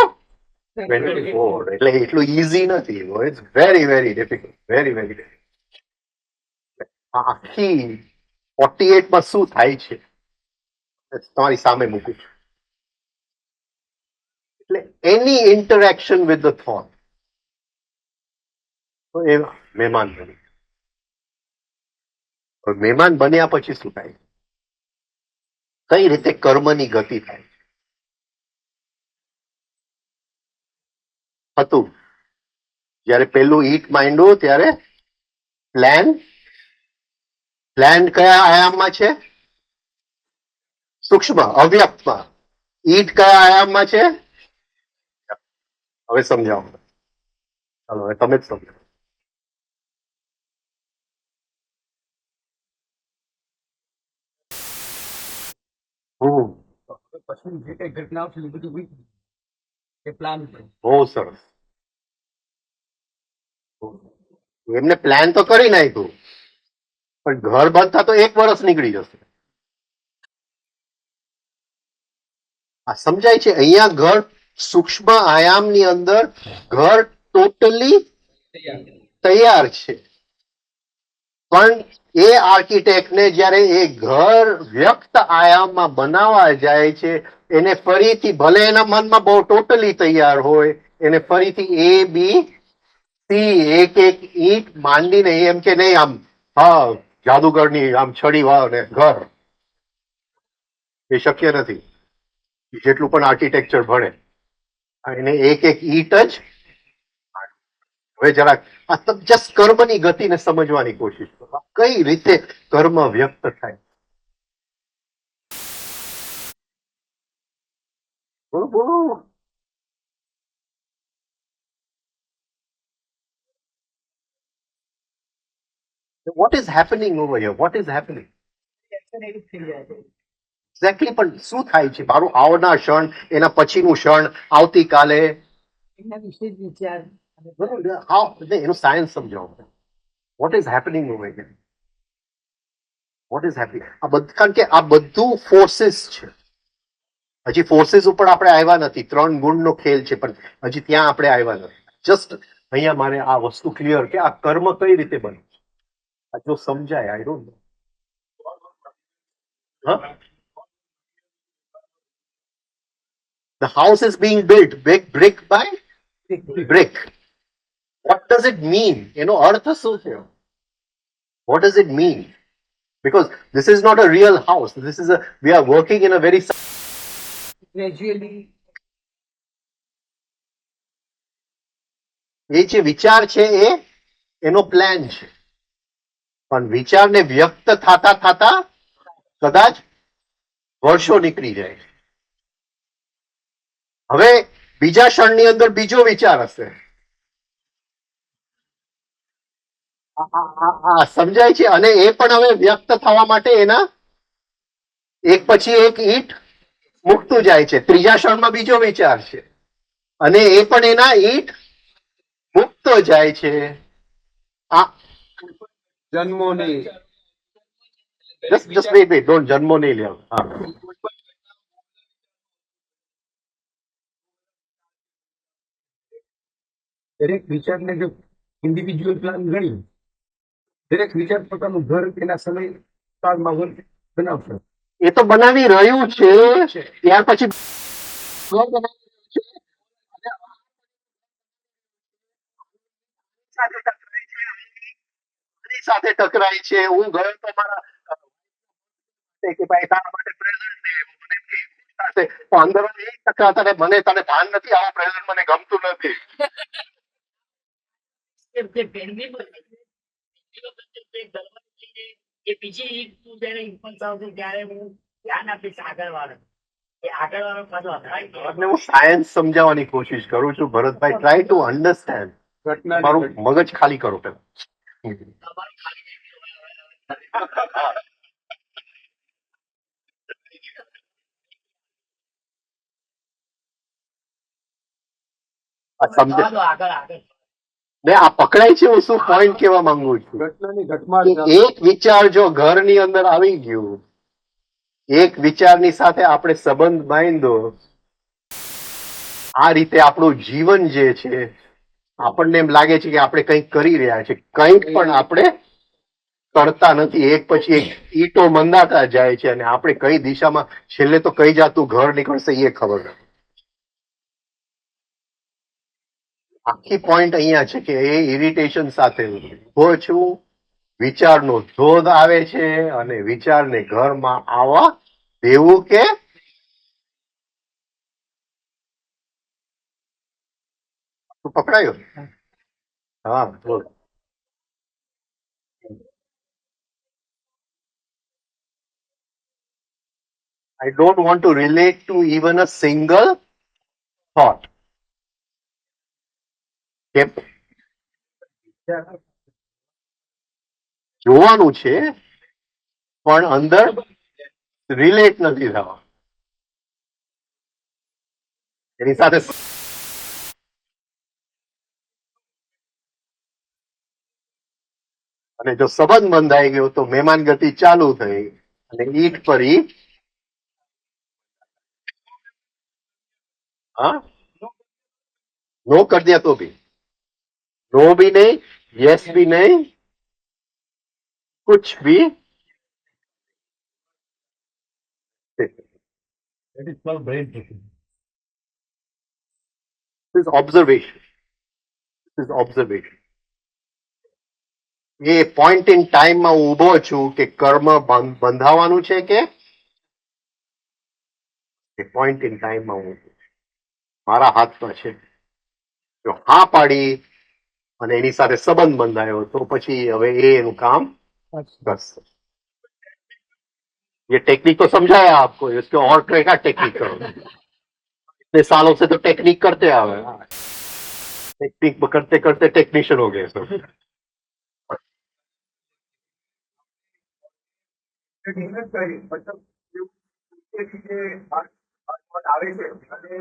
[SPEAKER 2] 24. એટલે એટલું ઈઝી નથી. It's very very difficult, very very difficult. આખી 48 માં શું થાય છે તમારી સામે મૂકું છું. એટલે એની ઇન્ટરેક્શન વિથ ધ થોટ, તો એ મહેમાન બની. મહેમાન બન્યા પછી શું થાય? કઈ રીતે કર્મની ગતિ થાય? હતું જયારે પેલું ઈટ માંડ્યું ત્યારે પ્લાન કયા આયામમાં છે? સૂક્ષ્મ, અવ્યક્તમાં. ઈટ કયા આયામમાં છે? હવે સમજાવો. ચાલો હવે તમે જ સમજો.
[SPEAKER 4] પછી જે કઈ ઘટનાઓ છે એ બધું એ પ્લાન
[SPEAKER 2] બહુ સરસ. એમને પ્લાન તો કરી નાખ્યું, પણ ઘર બાંધતા તો 1 વર્ષ નીકળી જશે. આ સમજાય છે? અહીંયા ઘર સૂક્ષ્મ આયામની અંદર ઘર ટોટલી તૈયાર છે, પણ એ આર્કિટેક્ટને જ્યારે એ ઘર વ્યક્ત આયામમાં બનાવવા જાય છે, એને ફરીથી, ભલે એના મનમાં બહુ ટોટલી તૈયાર હોય, એને ફરીથી એ બી સી એક એક ઈંટ માંડીને એમ કે નહીં આમ હા જાદુગરની આમ છડી વાવ ને ઘર, એ શક્ય નથી. જેટલું પણ આર્કિટેક્ચર ભણે એને એક એક ઈંટ જ. હવે જરાક આ જસ્ટ કર્મની ગતિને સમજવાની કોશિશ કરો, કઈ રીતે કર્મ વ્યક્ત થાય. બોલો બોલો. what is happening over here? What is happening? Exactly, પણ શું થાય છે? મારું આવનાર ક્ષણ, એના પછીનું ક્ષણ, આવતીકાલે
[SPEAKER 3] એના વિશે જ વિચાર
[SPEAKER 2] એનું સાયન્સ સમજાવો. What is happening over here? What is happening? કારણ કે આ બધું ફોર્સિસ છે. હજી ફોર્સિસ ઉપર આપણે આવ્યા નથી. 3 ગુણનો ખેલ છે, પણ હજી ત્યાં આપણે આવ્યા નથી. જસ્ટ અહીંયા મારે આ વસ્તુ ક્લિયર કે આ કર્મ કઈ રીતે બને છે. આ જો સમજાય, I don't know. The house is being built brick by brick. What does it mean? એનો અર્થ શું છે? What does it mean? Because this is not a real house. We are working in a very
[SPEAKER 3] gradually
[SPEAKER 2] એ જે વિચાર છે એનો plan છે, પણ વિચારને વ્યક્ત થતા થતા કદાચ વર્ષો નીકળી જાય. હવે બીજા ક્ષણની અંદર બીજો વિચાર હશે. સમજાય છે? અને એ પણ હવે વ્યક્ત થવા માટે એના એક પછી એક ઈંટ મૂકતું જાય છે. ત્રીજા ક્ષણમાં બીજો વિચાર છે, અને એ પણ એના ઈંટ મૂકતો જાય છે. આ
[SPEAKER 4] જન્મોની
[SPEAKER 2] just wait, don't જન્મો નહીં લેવો. હા,
[SPEAKER 4] દરેક વિચારને જો ઇન્ડિવિજ્યુઅલ પ્લાન ગણી, દરેક વિચાર પોતાનું ઘર તેના સમય કાળમાં બનાવશે.
[SPEAKER 2] એ તો બનાવી રહ્યું છે. ત્યાર પછી ઘર બનાવી રહ્યું છે. સાથે ટકરાય છે, આની સાથે ટકરાય છે. હું ગયો તો મારા કે ભાઈ તારા માટે પ્રેઝન્ટ ને મને એમ કે એ ખુશ થશે, તો અંદર એ ટકરાતા ને મને તને ભાન નથી, આવા પ્રેઝન્ટ મને ગમતું નથી.
[SPEAKER 3] તે પહેલી બની બીજી વખત તે દરવાજો લઈને એ બીજી તું જ્યારે ઇમ્પલ્સ આવશે ત્યારે હું ધ્યાન આપીશ આગળવાળો એ આગળવાળો પાછો અથડાઈ ગયો.
[SPEAKER 2] એટલે હું સાયન્સ સમજાવવાની કોશિશ કરું છું ભરતભાઈ. Try to understand. મારું મગજ ખાલી કરો પેલા.
[SPEAKER 3] તમારું ખાલી થઈ ગયું
[SPEAKER 2] આ સમજે
[SPEAKER 3] હવે. આગળ આગળ
[SPEAKER 2] ને આ પકડાય છે. હું શું પોઈન્ટ કહેવા માંગુ છું
[SPEAKER 4] ઘટનાની ઘટમાળ
[SPEAKER 2] કે એક વિચાર જો ઘરની અંદર આવી ગયું, એક વિચારની સાથે આપણે સંબંધ બાંધો, આ રીતે આપણું જીવન જે છે, આપણને એમ લાગે છે કે આપણે કંઈક કરી રહ્યા છે, કંઈક પણ આપણે કરતા નથી. એક પછી એક ઈંટો મંદાતા જાય છે, અને આપણે કઈ દિશામાં છેલ્લે તો કઈ જાતું ઘર નીકળશે એ ખબર નથી. આખી પોઈન્ટ અહીંયા છે કે એ ઇરિટેશન સાથે ઉભો છું, વિચારનો ધોધ આવે છે, અને વિચારને ઘરમાં આવવા દેવું કે પકડાયો. હા, બોલ. I don't want to relate to even a single thought. કેમ? જોવાનું છે, પણ અંદર રિલેટ નથી થવા. એની સાથે અને જો સંબંધ બંધાઈ ગયો તો મહેમાન ગતિ ચાલુ થઈ, અને ઈટ પર ઈટ. हाँ, नो कर दिया तो भी, नो भी नहीं, यस भी नहीं, कुछ भी.
[SPEAKER 4] That is called brain tricking.
[SPEAKER 2] This is observation. This is observation. A point in time માં ઉભો છું કે કર્મ બંધાવાનું છે કે પોઈન્ટ ઇન ટાઈમ માં હું મારા હાથમાં છે. જો હા પાડી અને એની સાથે સંબંધ બંધાયો તો પછી હવે એનું કામ કરશે. ये टेक्निक तो समझाया आपको, इसके और क्या टेक्निक करो. इतने सालों से तो टेक्निक करते आ रहे हैं, टेक्निक करते करते टेक्नीशियन हो गए सब.
[SPEAKER 4] મહેનત કરી મતલબ આવે છે અને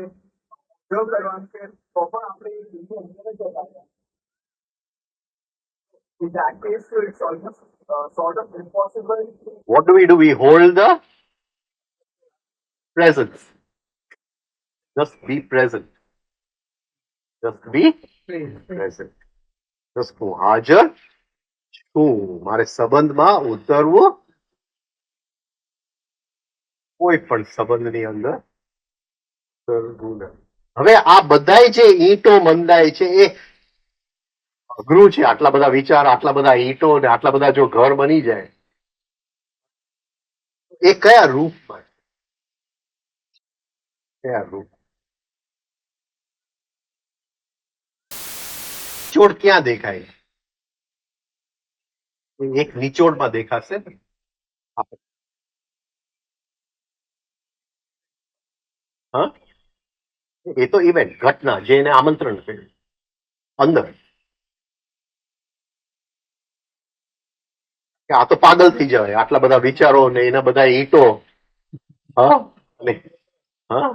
[SPEAKER 4] ઉપયોગ કરવાનું છે તો પણ આપણે એની અંદર જ જતા રહ્યા. In that case, it's almost sort of impossible.
[SPEAKER 2] What do? We hold the presence. Just be present. Just be present. Just હું હાજર છું. મારે સંબંધમાં ઉતરવું, કોઈ પણ સંબંધની અંદર ઉતરવું નથી. હવે આ બધાય જે ઈંટો મંદાય છે એ અઘરું છે. આટલા બધા વિચાર, આટલા બધા ઈંટો ને આટલા બધા જો ઘર બની જાય, એ કયા રૂપમાં? કયા રૂપ? નિચોડ ક્યાં દેખાય? એક નિચોડમાં દેખાશે ને. હા, એ તો ઇવેન્ટ, ઘટના, જે એને આમંત્રણ કર્યું અંદર કે આ તો પાગલ થઈ જાય, આટલા બધા વિચારો ને એના બધા ઈંટો. હા અને હા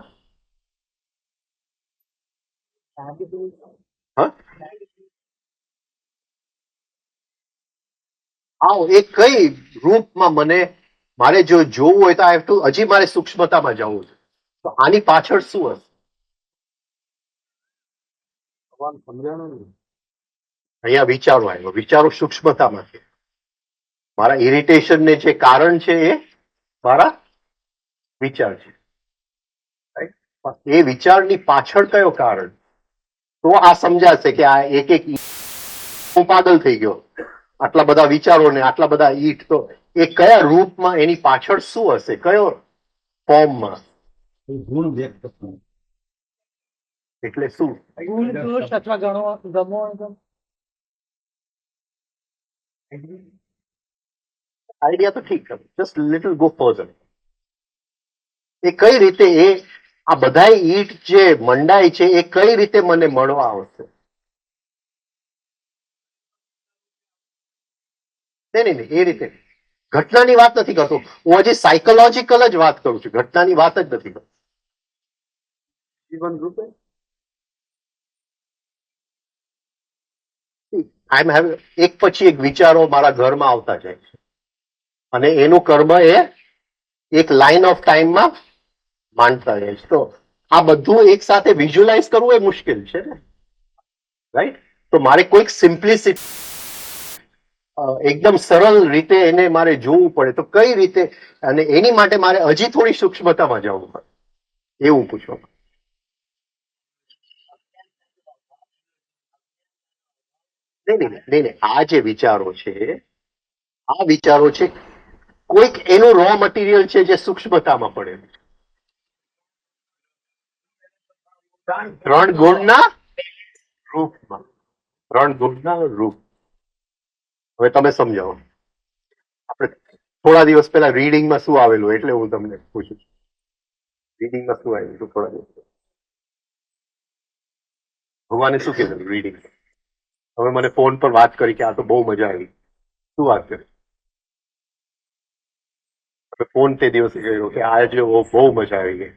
[SPEAKER 2] હા આવો એ કઈ રૂપમાં મને મારે જો જોવું હોય તો હજી મારે સૂક્ષ્મતામાં જવું છે. તો આની પાછળ શું હશે? અહીંયા વિચારો આવ્યો, વિચારો સૂક્ષ્મતામાં છે. મારા ઇરિટેશન ને જે કારણ છે એ મારા વિચાર છે. એ વિચારની પાછળ કયો કારણ? તો આ સમજાશે કે આ એક એક હું પાગલ થઈ ગયો, આટલા બધા વિચારો ને આટલા બધા ઈટ, તો એ કયા રૂપમાં, એની પાછળ શું હશે, કયો ફોર્મમાં?
[SPEAKER 1] ગુણ વ્યક્ત કરવું.
[SPEAKER 2] એટલે શું? આઈડિયા તો ઠીક છે, જસ્ટ લિટલ ગો ફર્ધર. એ કઈ રીતે આ બધા ઈટ જે મંડાય છે એ કઈ રીતે મને મળવા આવશે? નહીં, એ રીતે ઘટનાની વાત નથી કરતો હું, હજી સાયકોલોજીકલ જ વાત કરું છું, ઘટનાની વાત જ નથી કરતો.
[SPEAKER 4] જીવન રૂપે
[SPEAKER 2] એક પછી એક વિચારો મારા ઘરમાં આવતા જાય છે અને એનું કર્મ એ એક લાઈન ઓફ ટાઈમમાં માંડતા જાય છે. તો આ બધું એક સાથે વિઝ્યુઅલાઇઝ કરવું એ મુશ્કેલ છે ને, રાઈટ? તો મારે કોઈક સિમ્પ્લિસિટી, એકદમ સરળ રીતે એને મારે જોવું પડે. તો કઈ રીતે? અને એની માટે મારે હજી થોડી સૂક્ષ્મતામાં જવું પડે, એવું પૂછવા. નહીં, આ જે વિચારો છે, આ વિચારો છે કોઈક એનું રો મટીરિયલ છે જે સૂક્ષ્મતામાં પડે. ત્રણ ગુણના રૂપમાં, ત્રણ ગુણના રૂપ. હવે તમે સમજાવો. આપણે થોડા દિવસ પહેલા રીડિંગમાં શું આવેલું, એટલે હું તમને પૂછું છું. રીડિંગમાં શું આવેલું થોડા દિવસ? ભગવાને શું કીધું રીડિંગ? હવે મને ફોન પર વાત કરી કે આ તો બહુ મજા આવી. શું વાત કરી? ફોન તે દિવસે કહ્યું કે આજે બહુ મજા આવી ગઈ.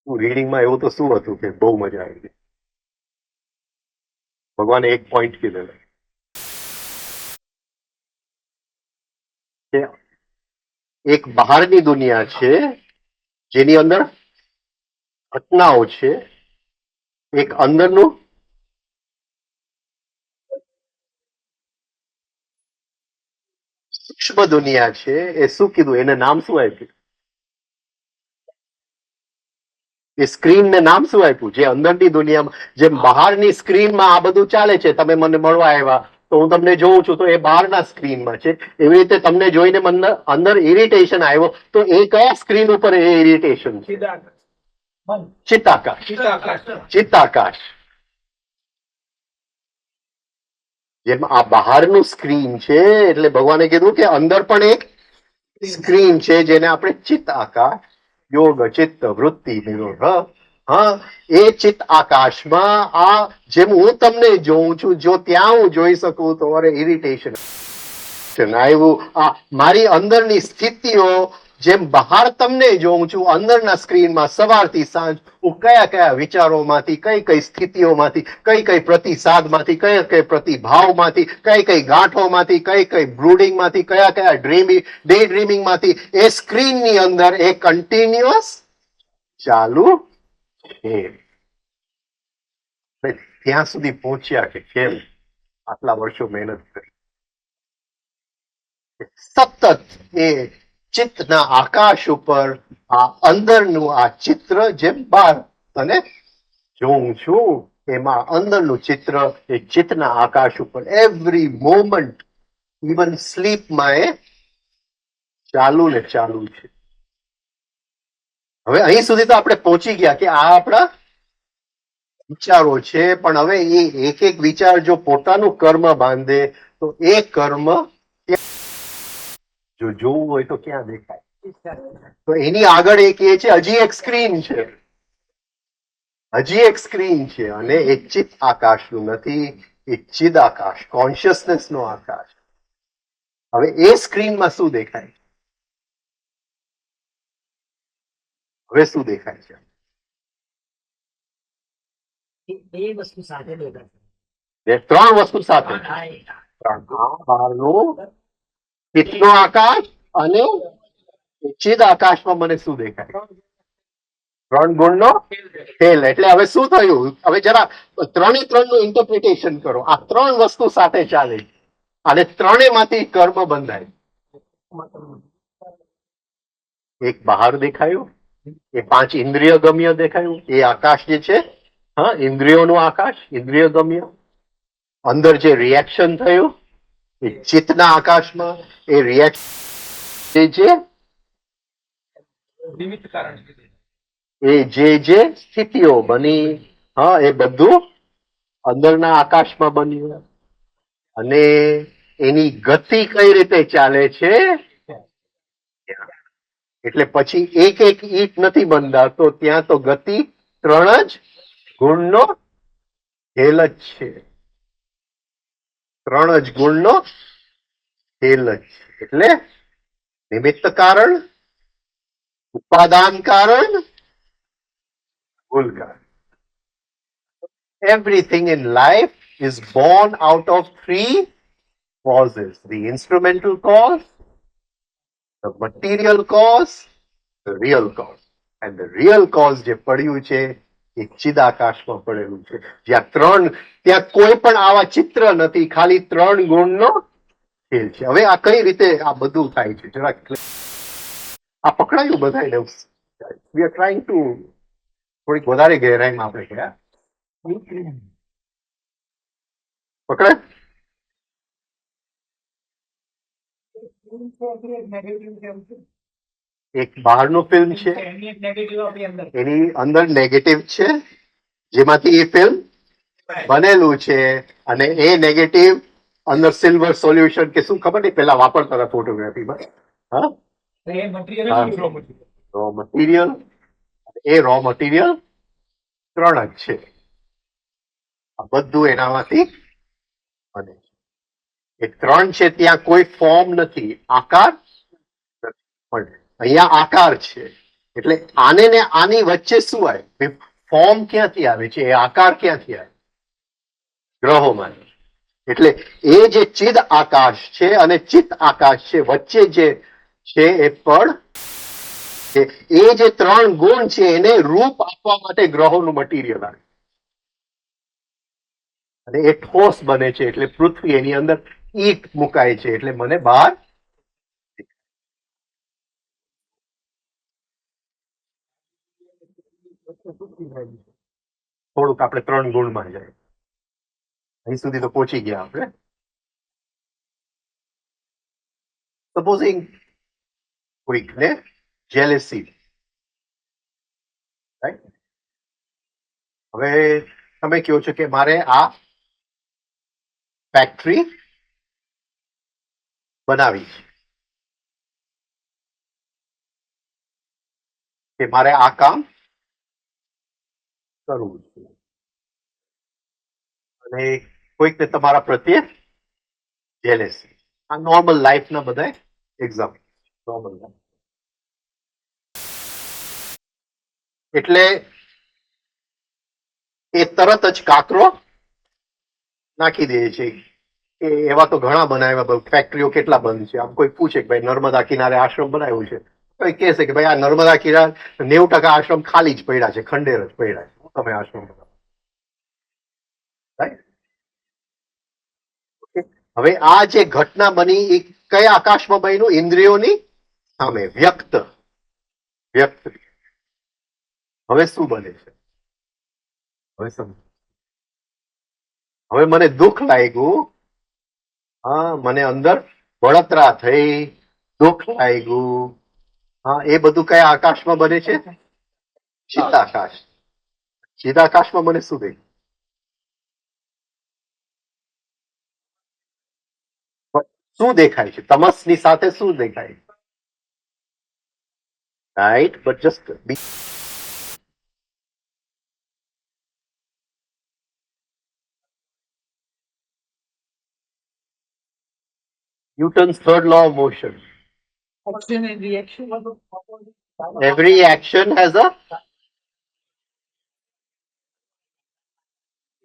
[SPEAKER 2] રીડિંગમાં એવું તો શું હતું કે બહુ મજા આવી ગઈ? ભગવાને એક પોઈન્ટ કીધેલો કે એક બહારની દુનિયા છે જેની અંદર ઘટનાઓ છે, એક અંદરનું સૂક્ષ્મ દુનિયા છે. એ શું કીધું? એને નામ શું આપ્યું? એ સ્ક્રીનને નામ શું આપ્યું? જે અંદરની દુનિયામાં, જેમ બહારની સ્ક્રીનમાં આ બધું ચાલે છે, તમે મને મળવા આવ્યા તો હું તમને જોઉં છું, તો એ બહારના સ્ક્રીનમાં છે. એવી રીતે તમને જોઈને મને અંદર ઇરિટેશન આવ્યો, તો એ કયા સ્ક્રીન ઉપર એ ઇરિટેશન છે? ચિત્તાકાશ. ચિત્તાકાશ. જેમ આ બહારનું સ્ક્રીન છે, એટલે ભગવાને કીધું કે અંદર પણ એક સ્ક્રીન છે જેને આપણે ચિત્ત આકાશ, યોગ ચિત્ત વૃત્તિ નિરોધ. હા, એ ચિત્ત આકાશમાં આ જેમ હું તમને જોઉં છું, જો ત્યાં હું જોઈ શકું તો ઇરિટેશન આવ્યું આ મારી અંદરની સ્થિતિઓ જેમ બહાર તમને જોઉં છું અંદરના સ્ક્રીનમાં સવારથી સાંજ હું કયા કયા વિચારોમાંથી કઈ કઈ સ્થિતિઓમાંથી કઈ કઈ પ્રતિસાદમાંથી કયા કઈ પ્રતિભાવમાંથી કઈ કઈ ગાંઠોમાંથી કઈ કઈ બ્રૂડિંગમાંથી કયા કયા ડે ડ્રીમિંગમાંથી એ સ્ક્રીનની અંદર એ કન્ટિન્યુઅસ ચાલુ છે. ત્યાં સુધી પહોંચ્યા કે કેમ આટલા વર્ષો મહેનત કરી સતત એ ચિત્તના આકાશ ઉપર આ અંદરનું આ ચિત્ર જેમ બહાર તને જોઉં છું એમાં અંદરનું ચિત્ર એ ચિત્તના આકાશ ઉપર એવરી મોમેન્ટ ઇવન સ્લીપમાં એ ચાલુ ને ચાલુ છે. હવે અહીં સુધી તો આપણે પહોંચી ગયા કે આ આપણા વિચારો છે પણ હવે એ એક એક વિચાર જો પોતાનું કર્મ બાંધે તો એ કર્મ જો જોવું હોય તો ક્યાં દેખાય? તો એની આગળ એક એ છે હજી એક સ્ક્રીન છે અને એ ચિત્ત આકાશનું નથી એ ચિદ આકાશ કોન્શિયસનેસ નો આકાશ. હવે એ સ્ક્રીનમાં શું દેખાય? હવે શું દેખાય છે?
[SPEAKER 3] બે વસ્તુ સાથે દેખાય.
[SPEAKER 2] એ ત્રણ વસ્તુ સાથે
[SPEAKER 3] હા, એ
[SPEAKER 2] બહારનું ચિત્તનો આકાશ અને ચિદ આકાશમાં મને શું દેખાય? ત્રણ ગુણનો ખેલ. એટલે હવે શું થયું? હવે જરા ત્રણે ત્રણનું ઇન્ટરપ્રિટેશન કરો. આ ત્રણ વસ્તુ સાથે ચાલે અને ત્રણેયમાંથી કર્મ બંધાય. એક બહાર દેખાયું, એ પાંચ ઇન્દ્રિય ગમ્ય દેખાયું, એ આકાશ જે છે હા ઇન્દ્રિયોનું આકાશ ઇન્દ્રિય ગમ્ય. અંદર જે રિએક્શન થયું એ ચિત્તના આકાશમાં એ રિએક્શન જે
[SPEAKER 4] નિમિત્ત કારણ છે.
[SPEAKER 2] એ જે સ્થિતિઓ બની હા એ બધું અંદરના આકાશમાં બન્યું અને એની ગતિ કઈ રીતે ચાલે છે એટલે પછી એક એક ઈંટ નથી બંધાતો ત્યાં તો ગતિ ત્રણ જ ગુણનો ખેલ જ છે. ત્રણ જ ગુણનો ખેલ જ છે. એટલે નિમિત્ત કારણ ઉપાદાન કારણ મૂળ કારણ. Everything in life is born out of three causes: the instrumental cause, the material cause, the real cause. And the real cause જે પડ્યું છે એ ચિદાકાશમાં પડેલું છે જ્યાં ત્યાં કોઈ પણ આવા ચિત્ર નથી ખાલી ત્રણ ગુણનો ખેલ છે. હવે આ કઈ રીતે આ બધું થાય છે જરાક આ પકડાયું બધાને? વી આર ટ્રાઇંગ ટુ થોડીક વધારે ગહેરાઈમાં આપણે ગયા. પકડે? એક બહારનું ફિલ્મ છે એની અંદર નેગેટિવ છે જેમાંથી એ ફિલ્મ બનેલું છે અને એ નેગેટિવ અંદર સિલ્વર સોલ્યુશન કે શું ખબર નહીં પેલા વાપરતા હતા ફોટોગ્રાફીમાં હા રો મટીરિયલ. એ રો મટીરિયલ ત્રણ જ છે. આ બધું એનામાંથી બને છે. એ ત્રણ છે ત્યાં કોઈ ફોર્મ નથી આકાર નથી પણ અહીંયા આકાર છે એટલે આને ને આની વચ્ચે શું આવે? ફોર્મ ક્યાંથી આવે છે? એ આકાર ક્યાંથી આવે? ગ્રહોમાં. એટલે એ જે ચિદ આકાશ છે અને ચિત્ત આકાશ છે વચ્ચે જે છે એ પણ એ જે ત્રણ ગુણ છે એને રૂપ આપવા માટે ગ્રહોનું મટીરિયલ આવે અને એ ઠોસ બને છે એટલે પૃથ્વી એની અંદર ઈટ મુકાય છે એટલે મને બહાર થોડુંક આપણે ત્રણ ગુણમાં જાય. અહીં સુધી તો પહોંચી ગયા આપણે. સપોઝિંગ કોઈકને જેલેસી રાઈટ. હવે તમે કહો છો કે મારે આ ફેક્ટરી બનાવી કે મારે આ કામ કરવું છે અને કોઈકને તમારા પ્રત્યે જેલેસી. આ નોર્મલ લાઈફના બધા એક્ઝામ્પલ. નોર્મલ લાઈફ એટલે એ તરત જ કાકરો નાખી દે છે. કે એવા તો ઘણા બનાવ્યા, ફેક્ટરીઓ કેટલા બંધ છે. આમ કોઈ પૂછે કે ભાઈ નર્મદા કિનારે આશ્રમ બનાવ્યું છે, કોઈ કહેશે કે ભાઈ આ નર્મદા કિનારે 90% આશ્રમ ખાલી જ પડ્યા છે, ખંડેર જ પડ્યા છે. તમે આશ્રમ બનાવો. Right? Okay. હવે આ જે ઘટના બની એ કયા આકાશમાં બન્યું? ઇન્દ્રિયોની સામે વ્યક્ત. હવે શું બને છે? હવે મને દુઃખ લાગ્યું, હા, મને અંદર બળતરા થઈ, દુઃખ લાગ્યું, હા, એ બધું કયા આકાશમાં બને છે? ચિત્તાકાશ. ચિત્તાકાશમાં મને શું દેખાય? શું દેખાય છે? તમસની સાથે શું દેખાય? Right, but just Newton's third law of motion.
[SPEAKER 3] Action and reaction.
[SPEAKER 2] Every action has a.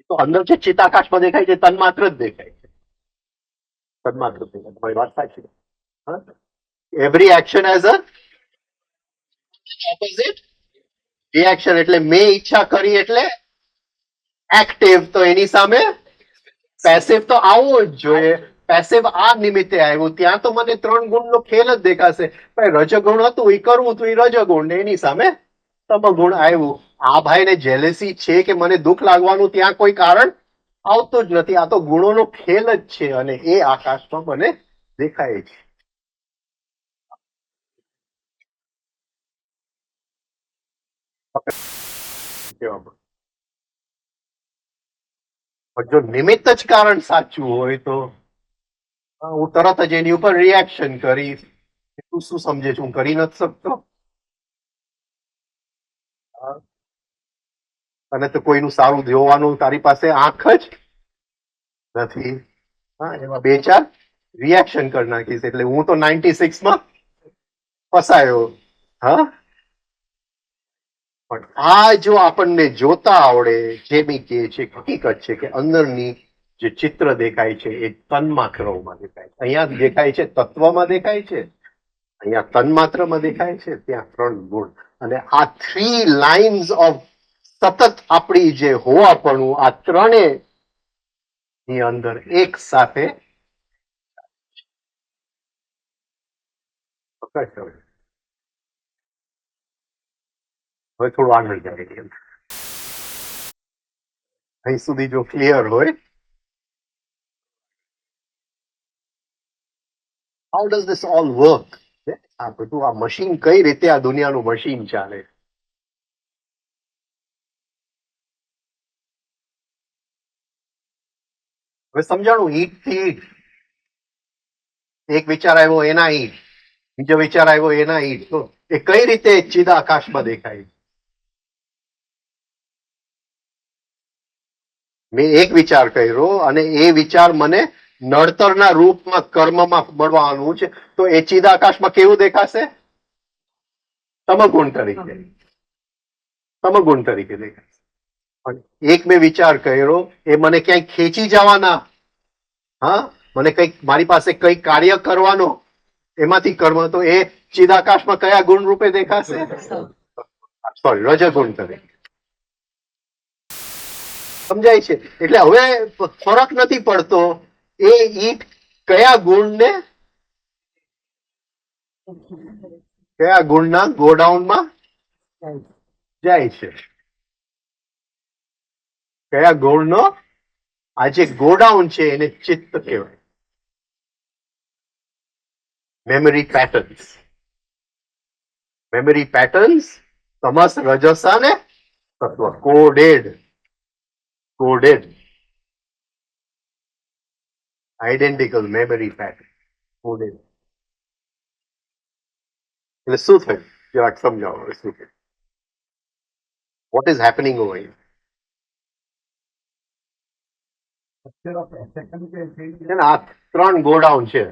[SPEAKER 2] તો અંદર જે ચિત્તાકાશમાં દેખાય છે તન્માત્ર જ દેખાય છે. તન્માત્ર દેખાય. તમારી વાત સાચી. Every action has a opposite reaction. એટલે મેં ઈચ્છા કરી એટલે એક્ટિવ, તો એની સામે પેસિવ તો આવવો જ જોઈએ. પેસિવ આ નિમિત્તે આવ્યું, ત્યાં તો મને 3 ગુણનો ખેલ જ દેખાશે. ભાઈ રજગુણ હતું, એ કરવું હતું, એ રજગુણ, ને એની સામે તમગુણ આવ્યું. આ ભાઈને જેલેસી છે કે મને દુઃખ લાગવાનું, ત્યાં કોઈ કારણ આવતું જ નથી. આ તો ગુણોનો ખેલ જ છે, અને એ આકાશમાં મને દેખાય છે. પણ જો નિમિત્ત જ કારણ સાચું હોય તો હું તરત જ એની ઉપર રિએક્શન કરીશ. તું શું સમજે છે? હું કરી નથી શકતો. અને તો કોઈનું સારું જોવાનું તારી પાસે આંખ જ નથી. હા, એમાં 2-4 રિએક્શન કરી નાખીશ. એટલે હું તો 96માં ફસાયો. હા, પણ આ જો આપણને જોતા આવડે, જે બી કે છે હકીકત છે કે અંદરની જે ચિત્ર દેખાય છે એ તન્માત્રમાં દેખાય છે. અહીંયા દેખાય છે, તત્વમાં દેખાય છે, અહીંયા તન્માત્રમાં દેખાય છે, ત્યાં 3 ગુણ. અને આ 3 લાઇન્સ ઓફ સતત આપણી જે હોવાપણું, આ 3 ની અંદર એક સાથે હવે થોડું આગળ જાય. અહીં સુધી જો ક્લિયર હોય, how does this all work? આ બધું, આ મશીન કઈ રીતે, આ દુનિયાનું મશીન ચાલે? હવે સમજાણું. ઈટ થી ઈટ, એક વિચાર આવ્યો એના ઈટ, બીજો વિચાર આવ્યો એના ઈટ, તો એ કઈ રીતે ચિદાકાશમાં દેખાય? મેં એક વિચાર કર્યો અને એ વિચાર મને નડતરના રૂપમાં કર્મમાં મળવાનું છે, તો એ ચિદાકાશમાં કેવું દેખાશે? તમગુણ તરીકે દેખાશે. એક મેં વિચાર કર્યો, એ મને ક્યાંય ખેંચી જવાના, હા, મને કઈક મારી પાસે કઈક કાર્ય કરવાનો, એમાંથી કર્મ, તો એ ચિદાકાશમાં કયા ગુણ રૂપે દેખાશે? સોરી, રજગુણ તરીકે. સમજાય છે? એટલે હવે ફરક નથી પડતો એ ઈટ કયા ગુણને, કયા ગુણના ગોડાઉનમાં જાય છે. કયા ગુણનો આ જે ગોડાઉન છે એને ચિત્ત કહેવાય. મેમરી પેટર્ન્સ તમસ, રજસ અને તત્વ, coded identical memory pattern, coded. એટલે શું થયું? જરાક સમજાવો શું થયું? What is happening over here? આ 3 ગોડાઉન છે.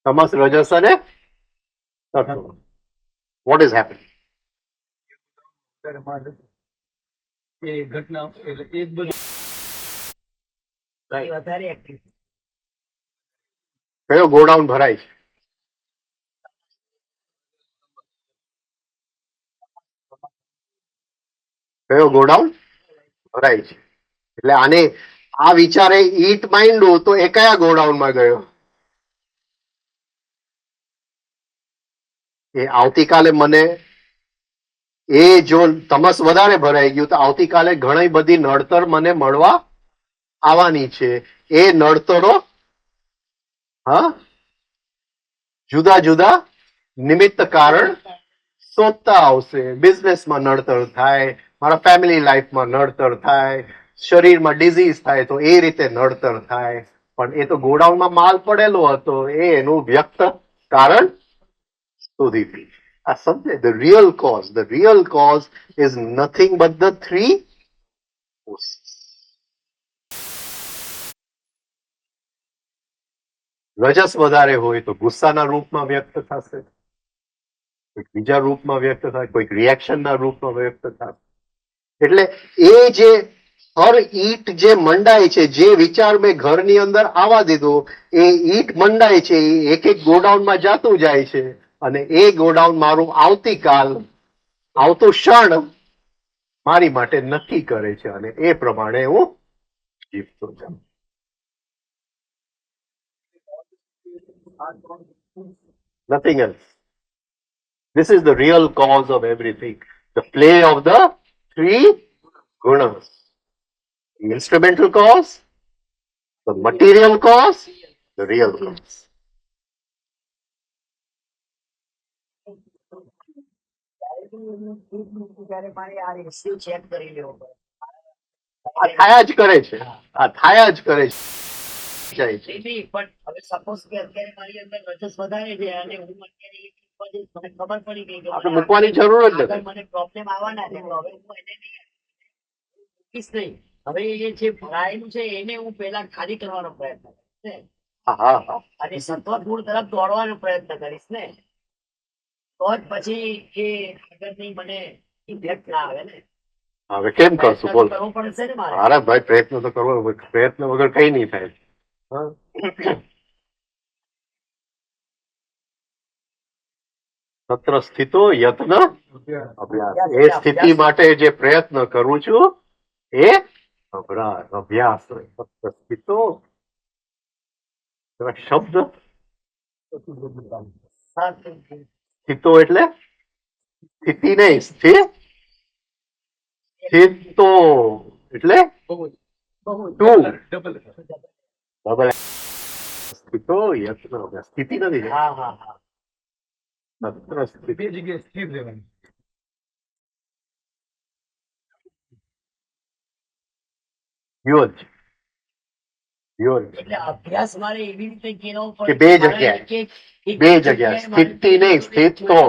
[SPEAKER 2] તમસ, રજસ અને સત્વ. What is happening?
[SPEAKER 4] ત્યારે મારે એ ઘટના એટલે એ જ બધું
[SPEAKER 3] એ વધારે એક્ટિવ.
[SPEAKER 2] કયો ગોડાઉન ભરાય છે? કયો ગોડાઉન ભરાય છે? એટલે આને આ વિચારે ઈટ માંડ્યું તો એ કયા ગોડાઉનમાં ગયો? એ આવતીકાલે મને એ જો તમસ વધારે ભરાઈ ગયું તો આવતીકાલે ઘણી બધી નડતર મને મળવા આવવાની છે. એ નડતરો હા જુદા જુદા નિમિત્ત કારણ શોધતા આવશે. બિઝનેસમાં નડતર થાય, મારા ફેમિલી લાઈફમાં નડતર થાય, શરીરમાં ડિઝીઝ થાય તો એ રીતે નડતર થાય. પણ એ તો ગોડાઉનમાં માલ પડેલો હતો, એ એનું વ્યક્ત કારણ શોધી લીધું. આ સમજે? The real cause is nothing but the three forces. Raj's વધારે હોય તો ગુસ્સાના રૂપમાં વ્યક્ત થશે, કોઈક બીજા રૂપમાં વ્યક્ત થાય, કોઈક રિએક્શનના રૂપમાં વ્યક્ત થાય. એટલે એ જે હર ઈટ જે મંડાય છે, જે વિચાર મેં ઘરની અંદર આવવા દીધો, એ ઈટ મંડાય છે, એ એક એક ગોડાઉનમાં જાતું જાય છે. અને એ ગોડાઉન મારું આવતીકાલ, આવતો ક્ષણ મારી માટે નક્કી કરે છે. અને એ પ્રમાણે હું જીવતો જાઉં. Nothing else. This is the real cause of everything. The play of the three gunas. The instrumental cause, the material cause, the real cause.
[SPEAKER 3] ત્યારે મારે આ રેશિયો ચેક કરી લેવો પડે.
[SPEAKER 2] આ થાયા જ કરે છે, આ થાયા જ કરે છે. જાય છે.
[SPEAKER 3] નહીં, પણ હવે સપોઝ કે અત્યારે મારી અંદર રજસ વધારે છે અને હું અત્યારે એ ઉપર જઈશ, મને ખબર પડી ગઈ કે
[SPEAKER 2] આપણે મૂકવાની જરૂર જ
[SPEAKER 3] આગળ
[SPEAKER 2] નથી.
[SPEAKER 3] મને પ્રોબ્લેમ આવવાના છે, તો હવે હું એને મૂકીશ નહીં. હવે એ જે ભરાયેલું છે એને હું પહેલા ખાલી કરવાનો પ્રયત્ન કરીશ ને,
[SPEAKER 2] હા હા હા.
[SPEAKER 3] અને સત્વ ગુણ તરફ દોડવાનો પ્રયત્ન કરીશ ને, તો જ પછી એ આગળની મને ઇફેક્ટ ના આવે ને.
[SPEAKER 2] હવે કેમ કરશું બોલ?
[SPEAKER 3] કરવું પડશે ને મારે.
[SPEAKER 2] અરે ભાઈ પ્રયત્ન તો કરવો, પ્રયત્ન વગર કઈ નહીં થાય. હા. તત્ર સ્થિતો યત્ન અભ્યાસ. એ સ્થિતિ માટે જે પ્રયત્ન કરું છું એ અભ્યાસ. તત્ર સ્થિતો શબ્દ સ્થિતો એટલે સ્થિતિ નહીં, સ્થિર. સ્થિતો એટલે
[SPEAKER 3] બહુ
[SPEAKER 2] ટુ
[SPEAKER 4] ડબલ
[SPEAKER 2] ડબલ. સ્થિતો યત્ન અભ્યાસ. સ્થિતિ નથી.
[SPEAKER 3] હા હા હા.
[SPEAKER 2] તત્ર સ્થિતિ.
[SPEAKER 4] બે જગ્યાએ સ્થિર રહેવાની.
[SPEAKER 2] યોજ યોજ
[SPEAKER 3] એટલે અભ્યાસ મારે એવી રીતે કેળવવો
[SPEAKER 2] કે
[SPEAKER 3] પડે
[SPEAKER 2] બે
[SPEAKER 3] મારે
[SPEAKER 2] જગ્યાએ,
[SPEAKER 3] એક
[SPEAKER 2] બે જગ્યાએ સ્થિતિ નહીં, સ્થિતો.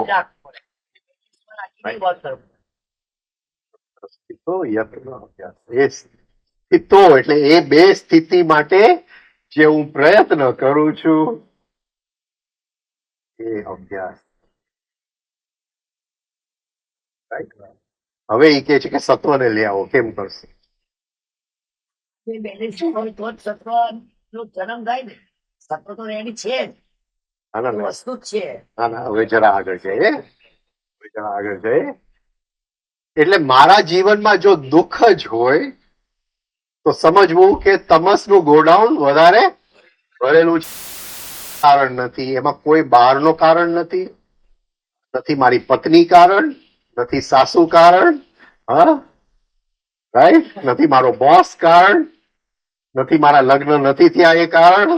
[SPEAKER 3] રાખીને વાત કરવું.
[SPEAKER 2] સ્થિતો યત્ન અભ્યાસ. એ સ્થિતો એટલે એ બે સ્થિતિ માટે જે હું પ્રયત્ન કરું છું એ અભ્યાસ. Right? હવે એ કે છે કે સત્વને લઈ આવો. કેમ કરશે?
[SPEAKER 3] એ બેલેન્સ હોય તો જ સત્વનો જન્મ થાય ને. સત્વ તો એની છે જ,
[SPEAKER 2] ના ના
[SPEAKER 3] એ
[SPEAKER 2] ના,
[SPEAKER 3] વસ્તુ જ છે.
[SPEAKER 2] ના ના, હવે જરા આગળ જઈએ, હવે જરા આગળ જઈએ. એટલે મારા જીવનમાં જો દુઃખ જ હોય તો સમજવું કે તમસનું ગોડાઉન વધારે ભરેલું છે. કારણ નથી એમાં, કોઈ બહારનો કારણ નથી, નથી મારી પત્ની કારણ, નથી સાસુ કારણ, હા રાઈટ, નથી મારો બોસ કારણ, નથી મારા લગ્ન નથી થયા એ કારણ.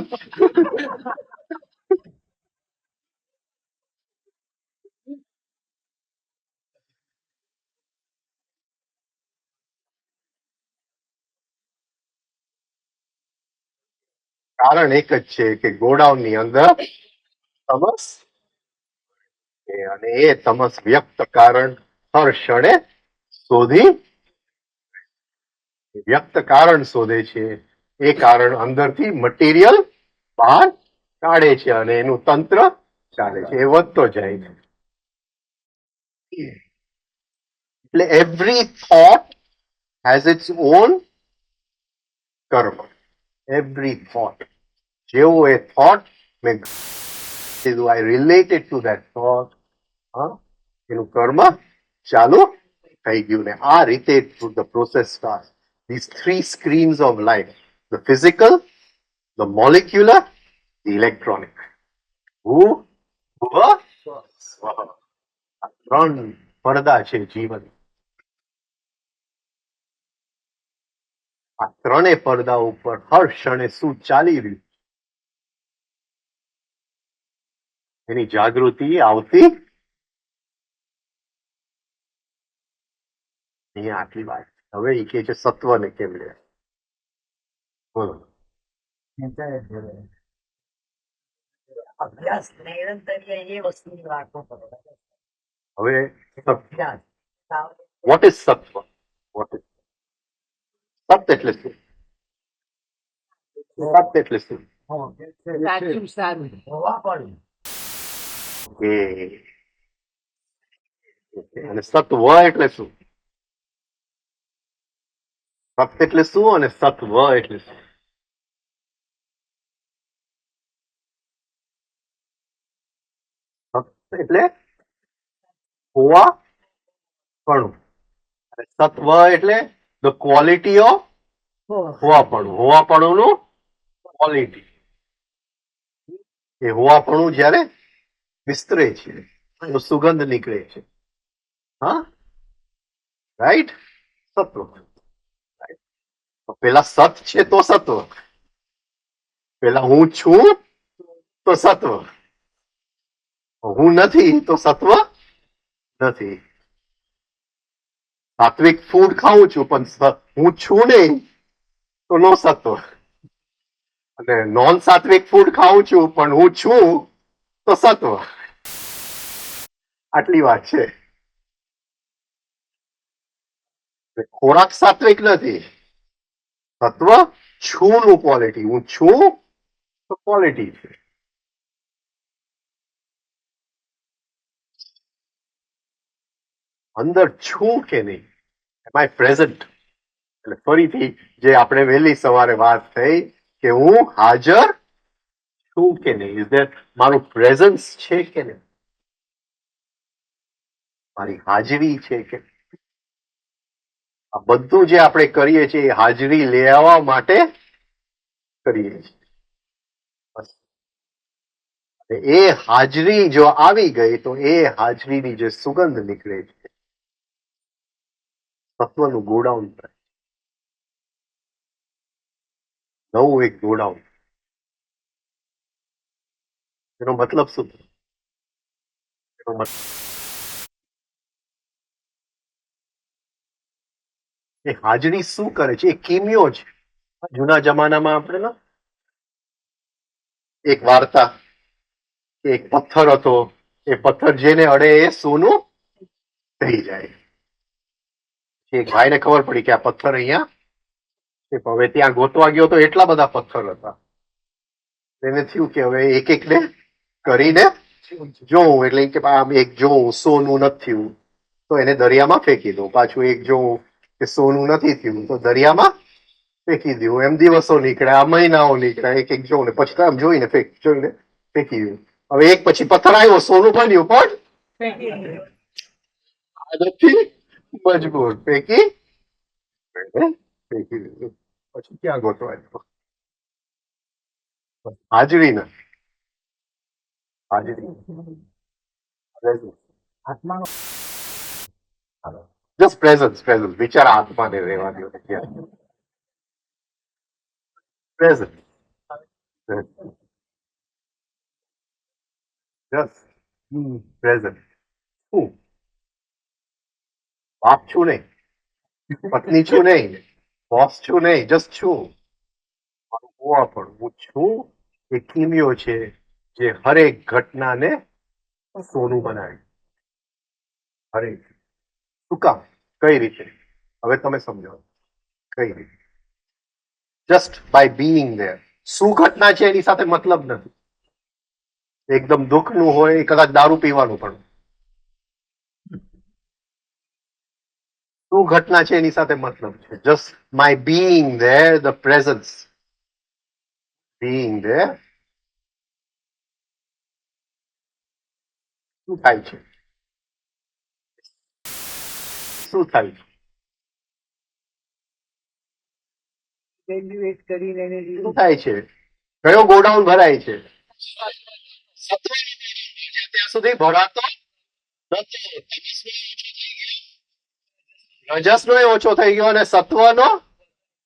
[SPEAKER 2] કારણ એક જ છે કે ગોડાઉનની અંદર તમસ છે અને એ તમસ વ્યક્ત કારણ હર ક્ષણે શોધી, વ્યક્ત કારણ શોધે છે. એ કારણ અંદરથી મટીરિયલ બહાર કાઢે છે અને એનું તંત્ર ચાલે છે, એ વધતો જાય છે. એટલે every thought has it's on કર્મ. એવરી થોટ, જેવો એ થોટ મેં આઈ રિલેટેડ ટુ ધેટ થોટ, એનું કર્મ ચાલુ થઈ ગયું. ને આ રીતે the process start. These three screens of life, the physical, the molecular, the electronic. ભૂ, ભુવ, સ્વઃ. આ ત્રણ પડદા છે જીવન. આ ત્રણેય પડદા ઉપર હર ક્ષણે શું ચાલી રહ્યું એની જાગૃતિ આવતી. અહીંયા આટલી વાત. હવે એ કે છે સત્વને કેમ લે. બોલો.
[SPEAKER 3] અભ્યાસ નિરંતર એ વસ્તુ રાખવો પડે.
[SPEAKER 2] હવે
[SPEAKER 3] અભ્યાસ
[SPEAKER 2] વોટ ઇઝ સત્વ? વોટ ઇઝ સત એટલે શું? સત એટલે શું?
[SPEAKER 3] સાચું સારું હોવા પડે.
[SPEAKER 2] અને સત્વ એટલે શું? સત એટલે શું અને સત્વ એટલે શું? સત એટલે હોવા પણ, અને સત્વ એટલે ધ ક્વોલિટી ઓફ હોવાપણું. હોવાપણુંનું ક્વોલિટી. એ હોવાપણું જ્યારે વિસ્તરે છે એનો સુગંધ નીકળે છે. હા, રાઈટ. સત્વ. પેલા સત છે તો સત્વ. પેલા હું છું તો સત્વ. હું નથી તો સત્વ નથી. સાત્વિક ફૂડ ખાઉં છું પણ હું છું નહીં તો નો સત્વ. અને નોન સાત્વિક ફૂડ ખાઉં છું પણ હું છું તો સત્વ. આટલી વાત છે. ખોરાક સાત્વિક નથી. તત્વ છું નું ક્વોલિટી. હું છું તો ક્વોલિટી છે. અંદર છું કે નહીં, એમ આઈ પ્રેઝન્ટ. એટલે ફરીથી જે આપણે વહેલી સવારે વાત થઈ કે હું હાજર છું કે નહીં, ઇઝ ધેટ મારું પ્રેઝન્સ છે કે નહીં, મારી હાજરી છે કે નહીં? આ બધું જે આપણે કરીએ છીએ એ હાજરી લેવા માટે કરીએ છીએ. એ હાજરી જો આવી ગઈ તો એ હાજરીની જે સુગંધ નીકળે છે તત્વનું ગોડાઉન થાય. નવું એક ગોડાઉન. એનો મતલબ શું? એનો મતલબ એ હાજરી શું કરે છે? એ કિમિયો છે. જૂના જમાનામાં આપણે ને એક વાર્તા, એક પથ્થર હતો, એ પથ્થર જેને અડે એ સોનું થઈ જાય. એક ભાઈને ખબર પડી કે આ પથ્થર અહીંયા છે. હવે ત્યાં ગોતવા ગયો તો એટલા બધા પથ્થર હતા. એને થયું કે હવે એક એક ને કરીને જોઉં. એટલે કે આમ એક જોઉં સોનું નથી થયું તો એને દરિયામાં ફેંકી દઉં. પાછું એક જોઉં કે સોનું નથી થયું તો દરિયામાં ફેંકી દઉં. એમ દિવસો નીકળ્યા, મહિનાઓ નીકળ્યા. એક એક જોઉં ને પછી આમ જોઈને ફેંકી દઉં. હવે એક પછી પથ્થર આવ્યો, સોનું બન્યું પણ આદતથી મજબૂર ફેંકી દીધું. પછી ક્યાં ગોતવા? હાજરી નથી. હાજરી
[SPEAKER 3] આત્માનો
[SPEAKER 2] જસ્ટ પ્રેઝન્સ. પ્રેઝન્સ વિચાર આત્માને રહેવા દો. પ્રેઝન્ટ. Just present. હું બાપ છું નહીં, પત્ની છું નહીં, બોસ છું નહીં, જસ્ટ છું. મારું હોવા પણ હું છું એ કિમિયો છે જે હરેક ઘટનાને સોનું બનાવે. હરેક. શું કામ? કઈ રીતે? હવે તમે સમજો કઈ રીતે. Just by being there. શું ઘટના છે એની સાથે મતલબ નથી. એકદમ દુઃખનું હોય, કદાચ દારૂ પીવાનું પણ. શું ઘટના છે એની સાથે મતલબ છે. Just my being there, the presence being there. શું થાય છે? શું થાય છે?
[SPEAKER 3] Evaluate કરીને એને
[SPEAKER 2] શું થાય છે? કયો ગોડાઉન ભરાય છે? ત્યાં સુધી ભરાતો નથી. રજસનો ઓછો થઈ ગયો અને સત્વનો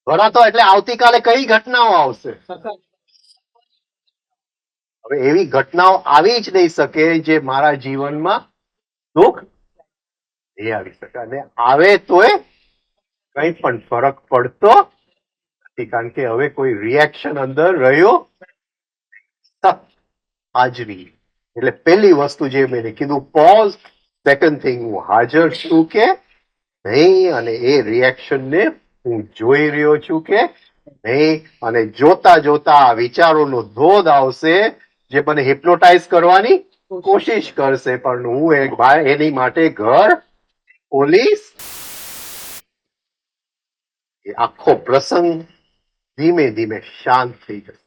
[SPEAKER 2] ભરાતો. એટલે આવતીકાલે કઈ ઘટનાઓ આવશે? હવે એવી ઘટનાઓ આવી જ નહીં શકે જે મારા જીવનમાં દુઃખ નહીં આવી શકે. અને આવે તોય કઈ પણ ફરક પડતો નથી, કારણ કે હવે કોઈ રિએક્શન અંદર રહ્યું સત હાજરી. એટલે પહેલી વસ્તુ જે મેં કીધું પોઝ. સેકન્ડ થિંગ, હું હાજર છું કે નહીં, અને એ રિએક્શન ને હું જોઈ રહ્યો છું કે નહીં. અને જોતા જોતા આ વિચારોનો ધોધ આવશે જે મને હિપ્નોટાઇઝ કરવાની કોશિશ કરશે, પણ હું એની માટે ઘર પોલીસ. એ આખો પ્રસંગ ધીમે ધીમે શાંત થઈ જશે.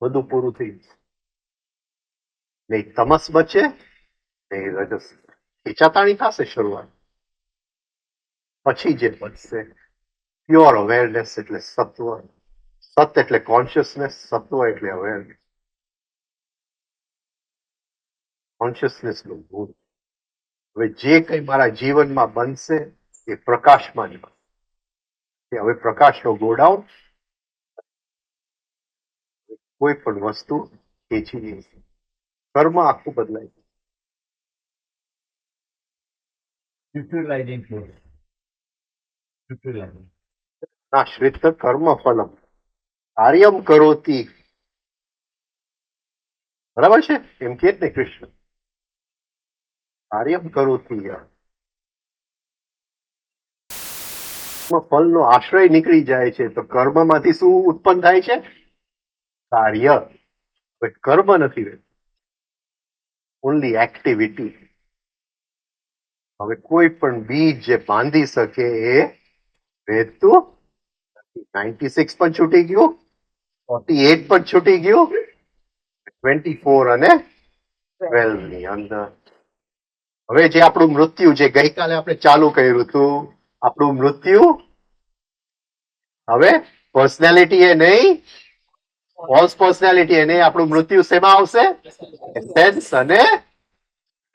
[SPEAKER 2] બધું પૂરું થઈ જશે. નહીં તમસ બચે, નહીં રજસ. ખેંચાતાણી થશે શરૂઆત, પછી જે બચશે પ્યોર અવેરનેસ એટલે સત્વ. સત એટલે કોન્શિયસનેસ, સત્વ એટલે અવેરનેસ. કોન્શિયસનેસ નું ગુણ. હવે જે કંઈ મારા જીવનમાં બનશે એ પ્રકાશમાં જ બનશે. હવે પ્રકાશનો ગોડાઉન કોઈ પણ વસ્તુ ખેંચી નહીં. કર્મ આખું બદલાય.
[SPEAKER 4] Neutralizing force. Neutralizing.
[SPEAKER 2] નાશ્રિત કર્મ ફલમ કાર્યમ કરોતી. બરાબર છે? એમ કે ને કૃષ્ણ, કાર્યમ કરોતી. ફલનો આશ્રય નીકળી જાય છે તો કર્મમાંથી શું ઉત્પન્ન થાય છે? કાર્ય. હવે કર્મ નથી રહેતું, ઓનલી એક્ટિવિટી. હવે કોઈ પણ બીજ જે બાંધી શકે એ રહેતું નથી. 96 પણ છૂટી ગયું, 48 પણ છૂટી ગયું, 24 અને 12 ની અંદર. હવે જે આપણું મૃત્યુ, જે ગઈકાલે આપણે ચાલુ કર્યું હતું, આપણું મૃત્યુ હવે પર્સનાલિટી એ નહીં, ફોલ્સ પર્સનાલિટી એ નહીં. આપણું મૃત્યુ શેમાં આવશે? સેન્સ અને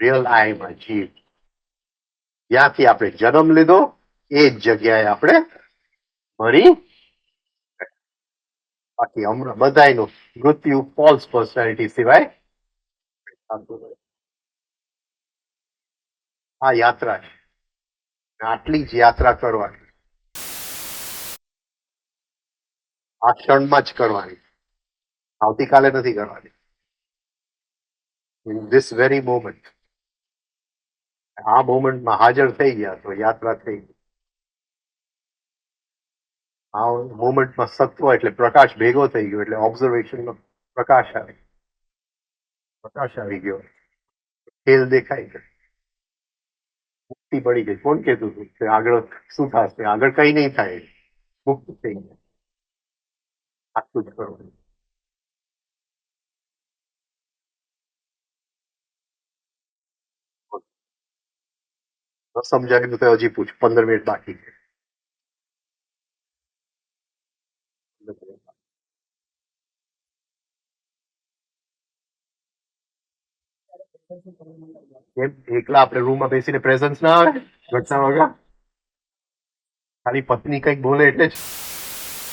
[SPEAKER 2] રિયલ આઈમાં જીવ. જ્યાંથી આપણે જન્મ લીધો એ જ જગ્યાએ આપણે મરી. બાકી હમણાં બધાયનું મૃત્યુ ફોલ્સ પર્સનાલિટી સિવાય થતું નથી. આ યાત્રા છે, આટલી જ યાત્રા કરવાની, આ ક્ષણમાં જ કરવાની, આવતીકાલે નથી કરવાની. In this very moment. આ મોમેન્ટમાં હાજર થઈ ગયા તો યાત્રા થઈ ગઈ. આ મોમેન્ટમાં સત્વ એટલે પ્રકાશ ભેગો થઈ ગયો, એટલે ઓબ્ઝર્વેશનનો પ્રકાશ આવી ગયો. ખેલ દેખાઈ ગયો, મુક્તિ પડી ગઈ. કોણ કહેતું હતું કે આગળ શું થશે? આગળ કઈ નહીં થાય, મુક્ત થઈ ગયા. આટલું જ કરવાનું. ન સમજાયું તો હજી પૂછ. 15 મિનિટ બાકી છે. એમ એકલા આપણે રૂમમાં બેસીને પ્રેઝન્સ ના આવે ઘટના વગર? ખાલી પત્ની કઈક બોલે એટલે જ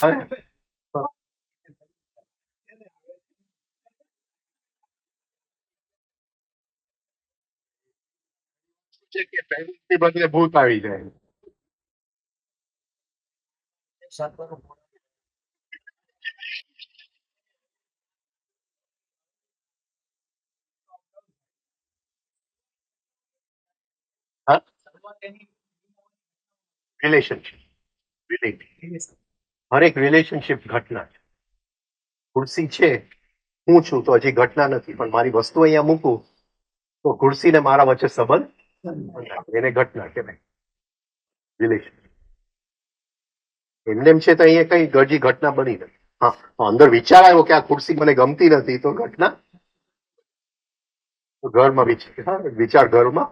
[SPEAKER 2] આવે? છે કે presence ની બદલે ભૂત આવી જાય. હા, રિલેશનશિપ. હરેક રિલેશનશિપ ઘટના છે. ખુરશી છે હું છું તો હજી ઘટના નથી, પણ મારી વસ્તુ અહીંયા મૂકું તો ખુરશી ને મારા વચ્ચે સંબંધ, એને ઘટના કહેવાય, રિલેશન. એમને એમ છે તો અહીંયા કઈ ગરજી ઘટના બની નથી. હા, અંદર વિચાર આવ્યો કે આ ખુરશી મને ગમતી નથી તો ઘટના ઘરમાં વિચાર ઘરમાં.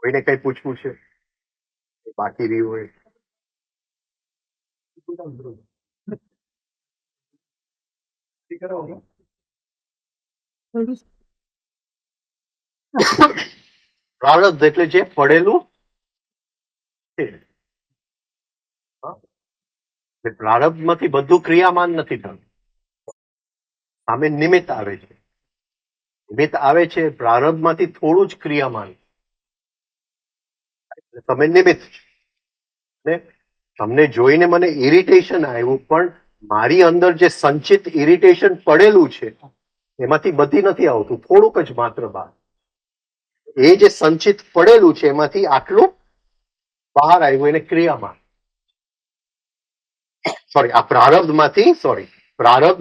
[SPEAKER 2] કોઈને કઈ પૂછવું છે બાકી રહ્યું હોય? પ્રારબ્ધ એટલે જે પડેલું છે. પ્રારબ્ધ માંથી બધું ક્રિયામાન નથી થતું, સામે નિમિત્ત આવે છે. નિમિત્ત આવે છે પ્રારબ્ધ માંથી થોડું જ ક્રિયામાન. તમે નિમિત્ત છો ને, તમને જોઈને મને ઇરિટેશન આવ્યું, પણ મારી અંદર જે સંચિત ઇરિટેશન પડેલું છે એમાંથી બધી નથી આવતું, થોડુંક જ માત્ર બહાર. એ જે સંચિત પડેલું છે એમાંથી આટલું બહાર આવ્યું, એને ક્રિયામાં આ પ્રારબ્ધ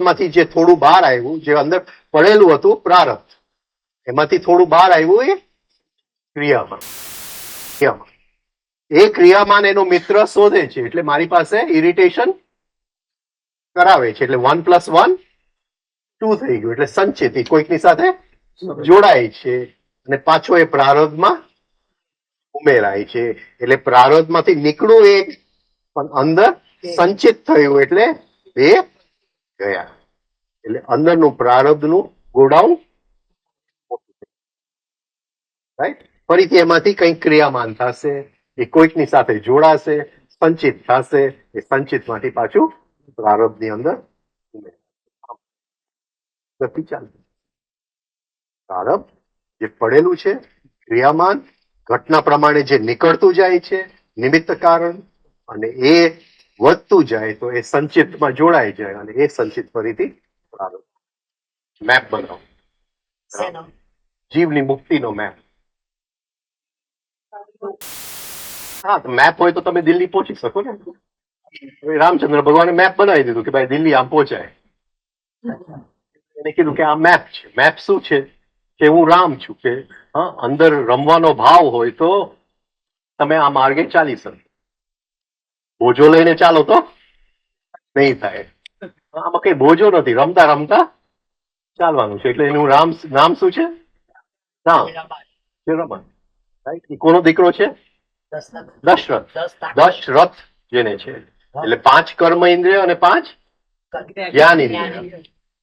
[SPEAKER 2] માંથી જે થોડું બહાર આવ્યું, જે અંદર પડેલું હતું પ્રારબ્ધ, એમાંથી થોડું બહાર આવ્યું એ ક્રિયામાં. એ ક્રિયામાન એનો મિત્ર શોધે છે, એટલે મારી પાસે ઇરિટેશન કરાવે છે. એટલે 1 + 1 2 થઈ ગયું, એટલે સંચિત કોઈકની સાથે જોડાય છે અને પાછો એ પ્રારબ્ધમાં ઉમેરાય છે. એટલે પ્રારબ્ધ માંથી નીકળું એક, પણ અંદર સંચિત થયું એટલે બે ગયા. એટલે અંદરનું પ્રારબ્ધનું ગોડાઉન, રાઈટ. ફરીથી એમાંથી કંઈક ક્રિયામાન થશે, એ કોઈકની સાથે જોડાશે, સંચિત થશે, એ સંચિત માંથી પાછું પ્રારબ્ધની અંદર ગતિ ચાલશે. પ્રારબ્ધ જે પડેલું છે ક્રિયામાન, ઘટના પ્રમાણે જે નીકળતું જાય છે નિમિત્ત કારણ, અને એ વધતું જાય તો એ સંચિતમાં જોડાઈ જાય, અને એ સંચિત ફરીથી પ્રારબ્ધ. મેપ બનાવો,
[SPEAKER 3] શેનો?
[SPEAKER 2] જીવની મુક્તિનો મેપ. હા, તો મેપ હોય તો તમે દિલ્હી પહોંચી શકો ને. હવે રામચંદ્ર ભગવાને મેપ બનાવી દીધું કે ભાઈ દિલ્હી આમ પહોંચાય. એને કીધું કે આ મેપ છે. મેપ શું છે કે હું રામ છું, કે અંદર રમવાનો ભાવ હોય તો તમે આ માર્ગે ચાલી શકો. બોજો લઈને ચાલો તો નહીં થાય. આમાં કઈ બોજો નથી, રમતા રમતા ચાલવાનું છે. એટલે એનું નામ શું છે? રામ. રમણ. રાઈટ. એ કોનો દીકરો છે? દશરથ. દશરથ જેને છે. એટલે 5 કર્મ ઇન્દ્રિય અને 5 જ્ઞાન ઇન્દ્રિય.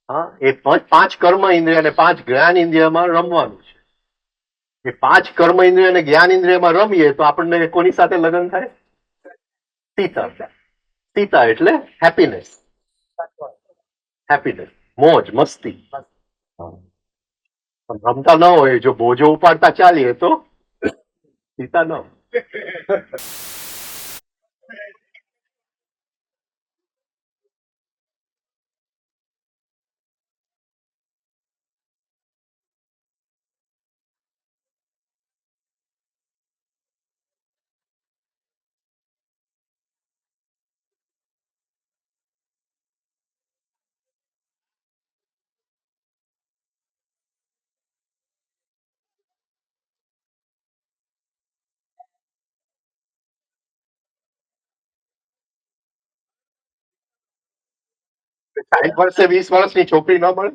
[SPEAKER 2] હા, એ 5 કર્મ ઇન્દ્રિય અને 5 જ્ઞાન ઇન્દ્રિયમાં રમવાનું છે. એ 5 કર્મ ઇન્દ્રિય અને જ્ઞાન ઇન્દ્રિયમાં રમીએ તો આપણને કોની સાથે લગ્ન થાય? સીતા. સીતા એટલે હેપીનેસ. હેપીનેસ, મોજ મસ્તી. રમતા ન હોય, જો બોજો ઉપાડતા ચાલીએ તો સીતા ન. સાઈઠ વર્ષે 20 વર્ષની છોકરી ન મળે?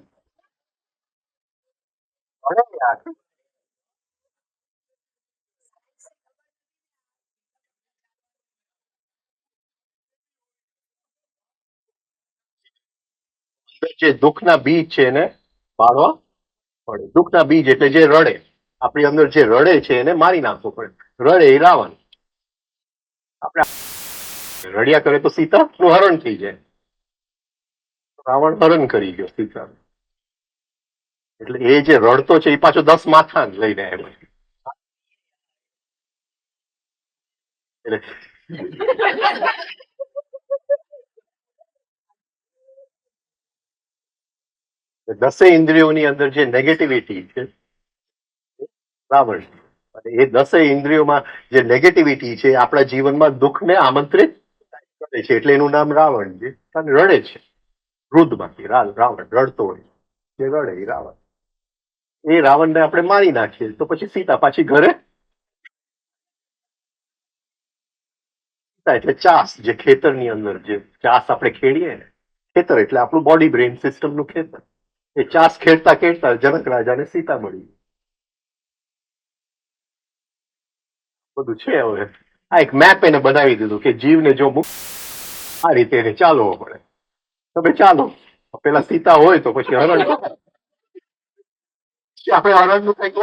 [SPEAKER 2] મળે ને યાર. જે દુઃખના બીજ છે એને બાળવા પડે. દુઃખના બીજ એટલે જે રડે, આપણી અંદર જે રડે છે એને મારી નાખવો પડે. રડે એ રાવણ. આપણે રડ્યા કરે તો સીતા નું હરણ થઈ જાય. રાવણ હરણ કરી ગયો સીતા. એટલે એ જે રડતો છે એ પાછો 10 માથા લઈને આવ્યો. એટલે 10 ઇન્દ્રિયોની અંદર જે નેગેટિવિટી છે રાવણ. અને એ 10 ઇન્દ્રિયોમાં જે નેગેટિવિટી છે આપણા જીવનમાં દુઃખને આમંત્રિત કરે છે, એટલે એનું નામ રાવણ છે. અને રડે છે, ક્રોધમાંથી રાવણ રડતો હોય, જે રડે એ રાવણ. એ રાવણને આપણે મારી નાખીએ તો પછી સીતા પાછી ઘરે. એટલે ચાસ, જે ખેતરની અંદર જે ચાસ આપણે ખેડીએ ને, ખેતર એટલે આપણું બોડી બ્રેન સિસ્ટમ નું ખેતર. એ ચાસ ખેડતા ખેડતા જનક રાજાને સીતા મળી. બધું છે. હવે આ એક મેપ એને બનાવી દીધું કે જીવને જો મુક્ત આ રીતે એને ચાલવો પડે. તમે ચાલો, પેલા સીતા હોય તો પછી હરણ. આપણે હરણ નું કઈક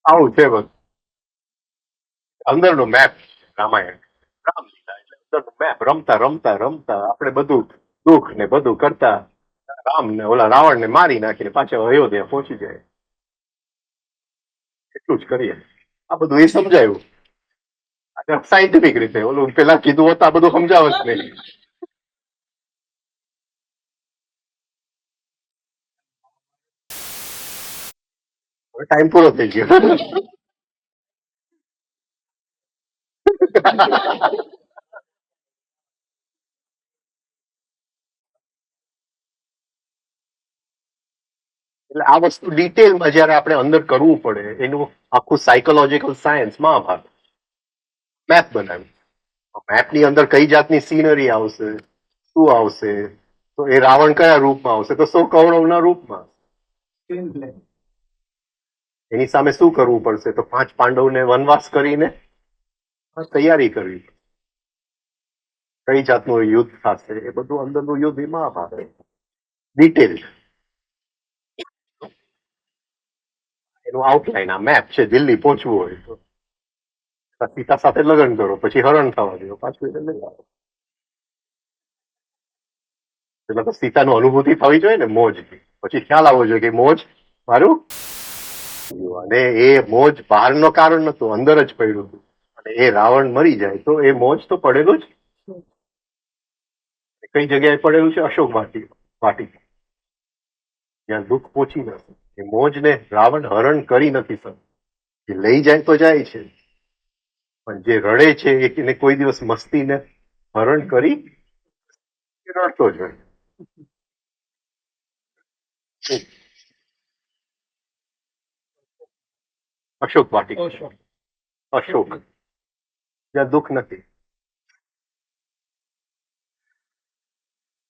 [SPEAKER 2] આવું છે. બધું અંદરનો મેપ રામાયણ, રામલીલા એટલે અંદરનો મેપ. રમતા રમતા રમતા આપણે બધું દુઃખ ને બધું કરતા રામ ને ઓલા રાવણ ને મારી નાખીને પાછા અયોધ્યા પહોંચી જાય. એટલું જ કરીએ. આ બધું એ સમજાયું સાયન્ટિફિક રીતે. ઓલું પેલા કીધું હોત આ બધું સમજાવત નહીં. હવે ટાઈમ પૂરો થઈ ગયો. એટલે આ વસ્તુ ડિટેલમાં જયારે આપણે અંદર કરવું પડે, એનું આખું સાયકોલોજીકલ સાયન્સ મહાભારત મેપ બનાવ્યું. મેપની અંદર કઈ જાતની સીનરી આવશે, શું આવશે, તો એ રાવણ કયા રૂપમાં આવશે, તો સૌ કૌરવના રૂપમાં.
[SPEAKER 4] Screen play.
[SPEAKER 2] એની સામે શું કરવું પડશે, તો 5 પાંડવને વનવાસ કરીને તૈયારી કરવી. કઈ જાતનું યુદ્ધ થશે, એ બધું અંદરનું યુદ્ધ એ મહાભારત ડિટેલ. એનું આઉટલાઈન આ મેપ છે. દિલ્હી પહોંચવું હોય તો સીતા સાથે લગ્ન કરો, પછી હરણ થવા દો, પાછું એને લઈ આવો. એટલે તો સીતાનું અનુભૂતિ થવી જોઈએ ને મોજ. પછી ખ્યાલ આવવો જોઈએ કે મોજ મારું. અને એ મોજ બહારનો કારણ નતું, અંદર જ પડ્યું હતું. અને એ રાવણ મરી જાય તો એ મોજ તો પડેલું જ. કઈ જગ્યાએ પડેલું છે? અશોક વાટી, જ્યાં દુઃખ પહોંચી નથી. એ મોજને રાવણ હરણ કરી નથી શકતો. એ લઈ જાય તો જાય છે, પણ જે રડે છે એને કોઈ દિવસ મસ્તીને હરણ કરી રડતો જ હોય. અશોક વાટિક, અશોક, જ્યાં દુઃખ નથી.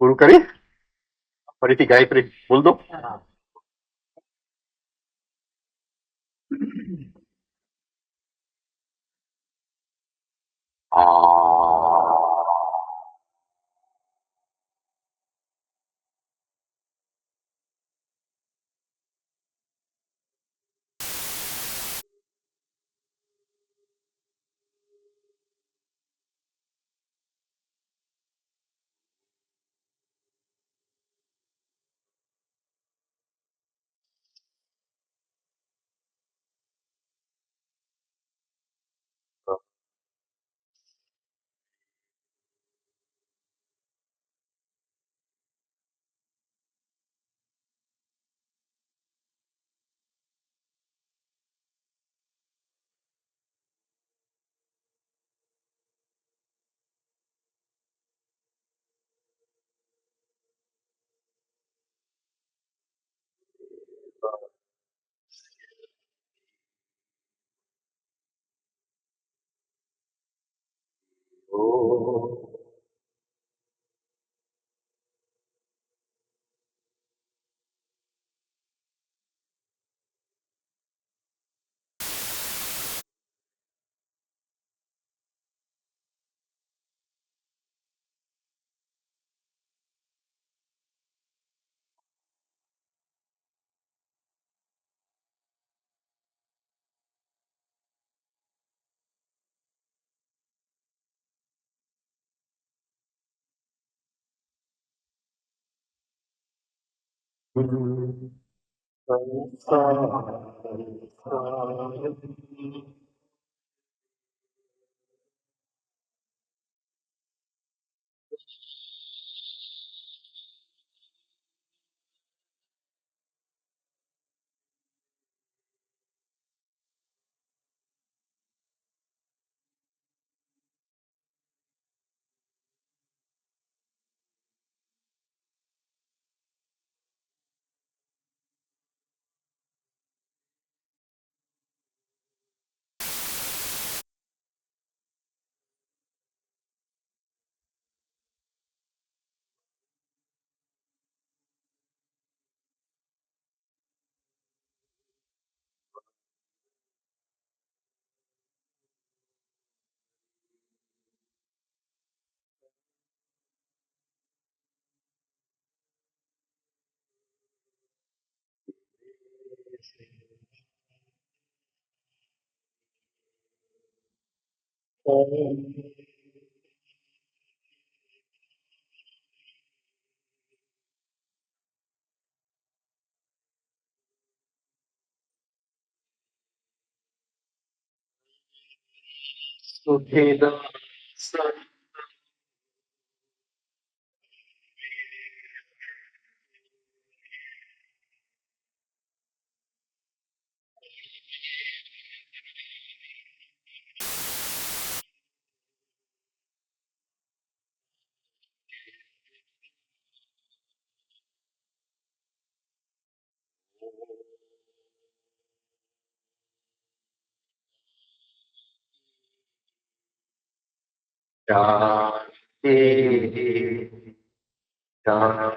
[SPEAKER 2] પૂરું કરી ફરીથી ગાયત્રી બોલ દો. शांति शांति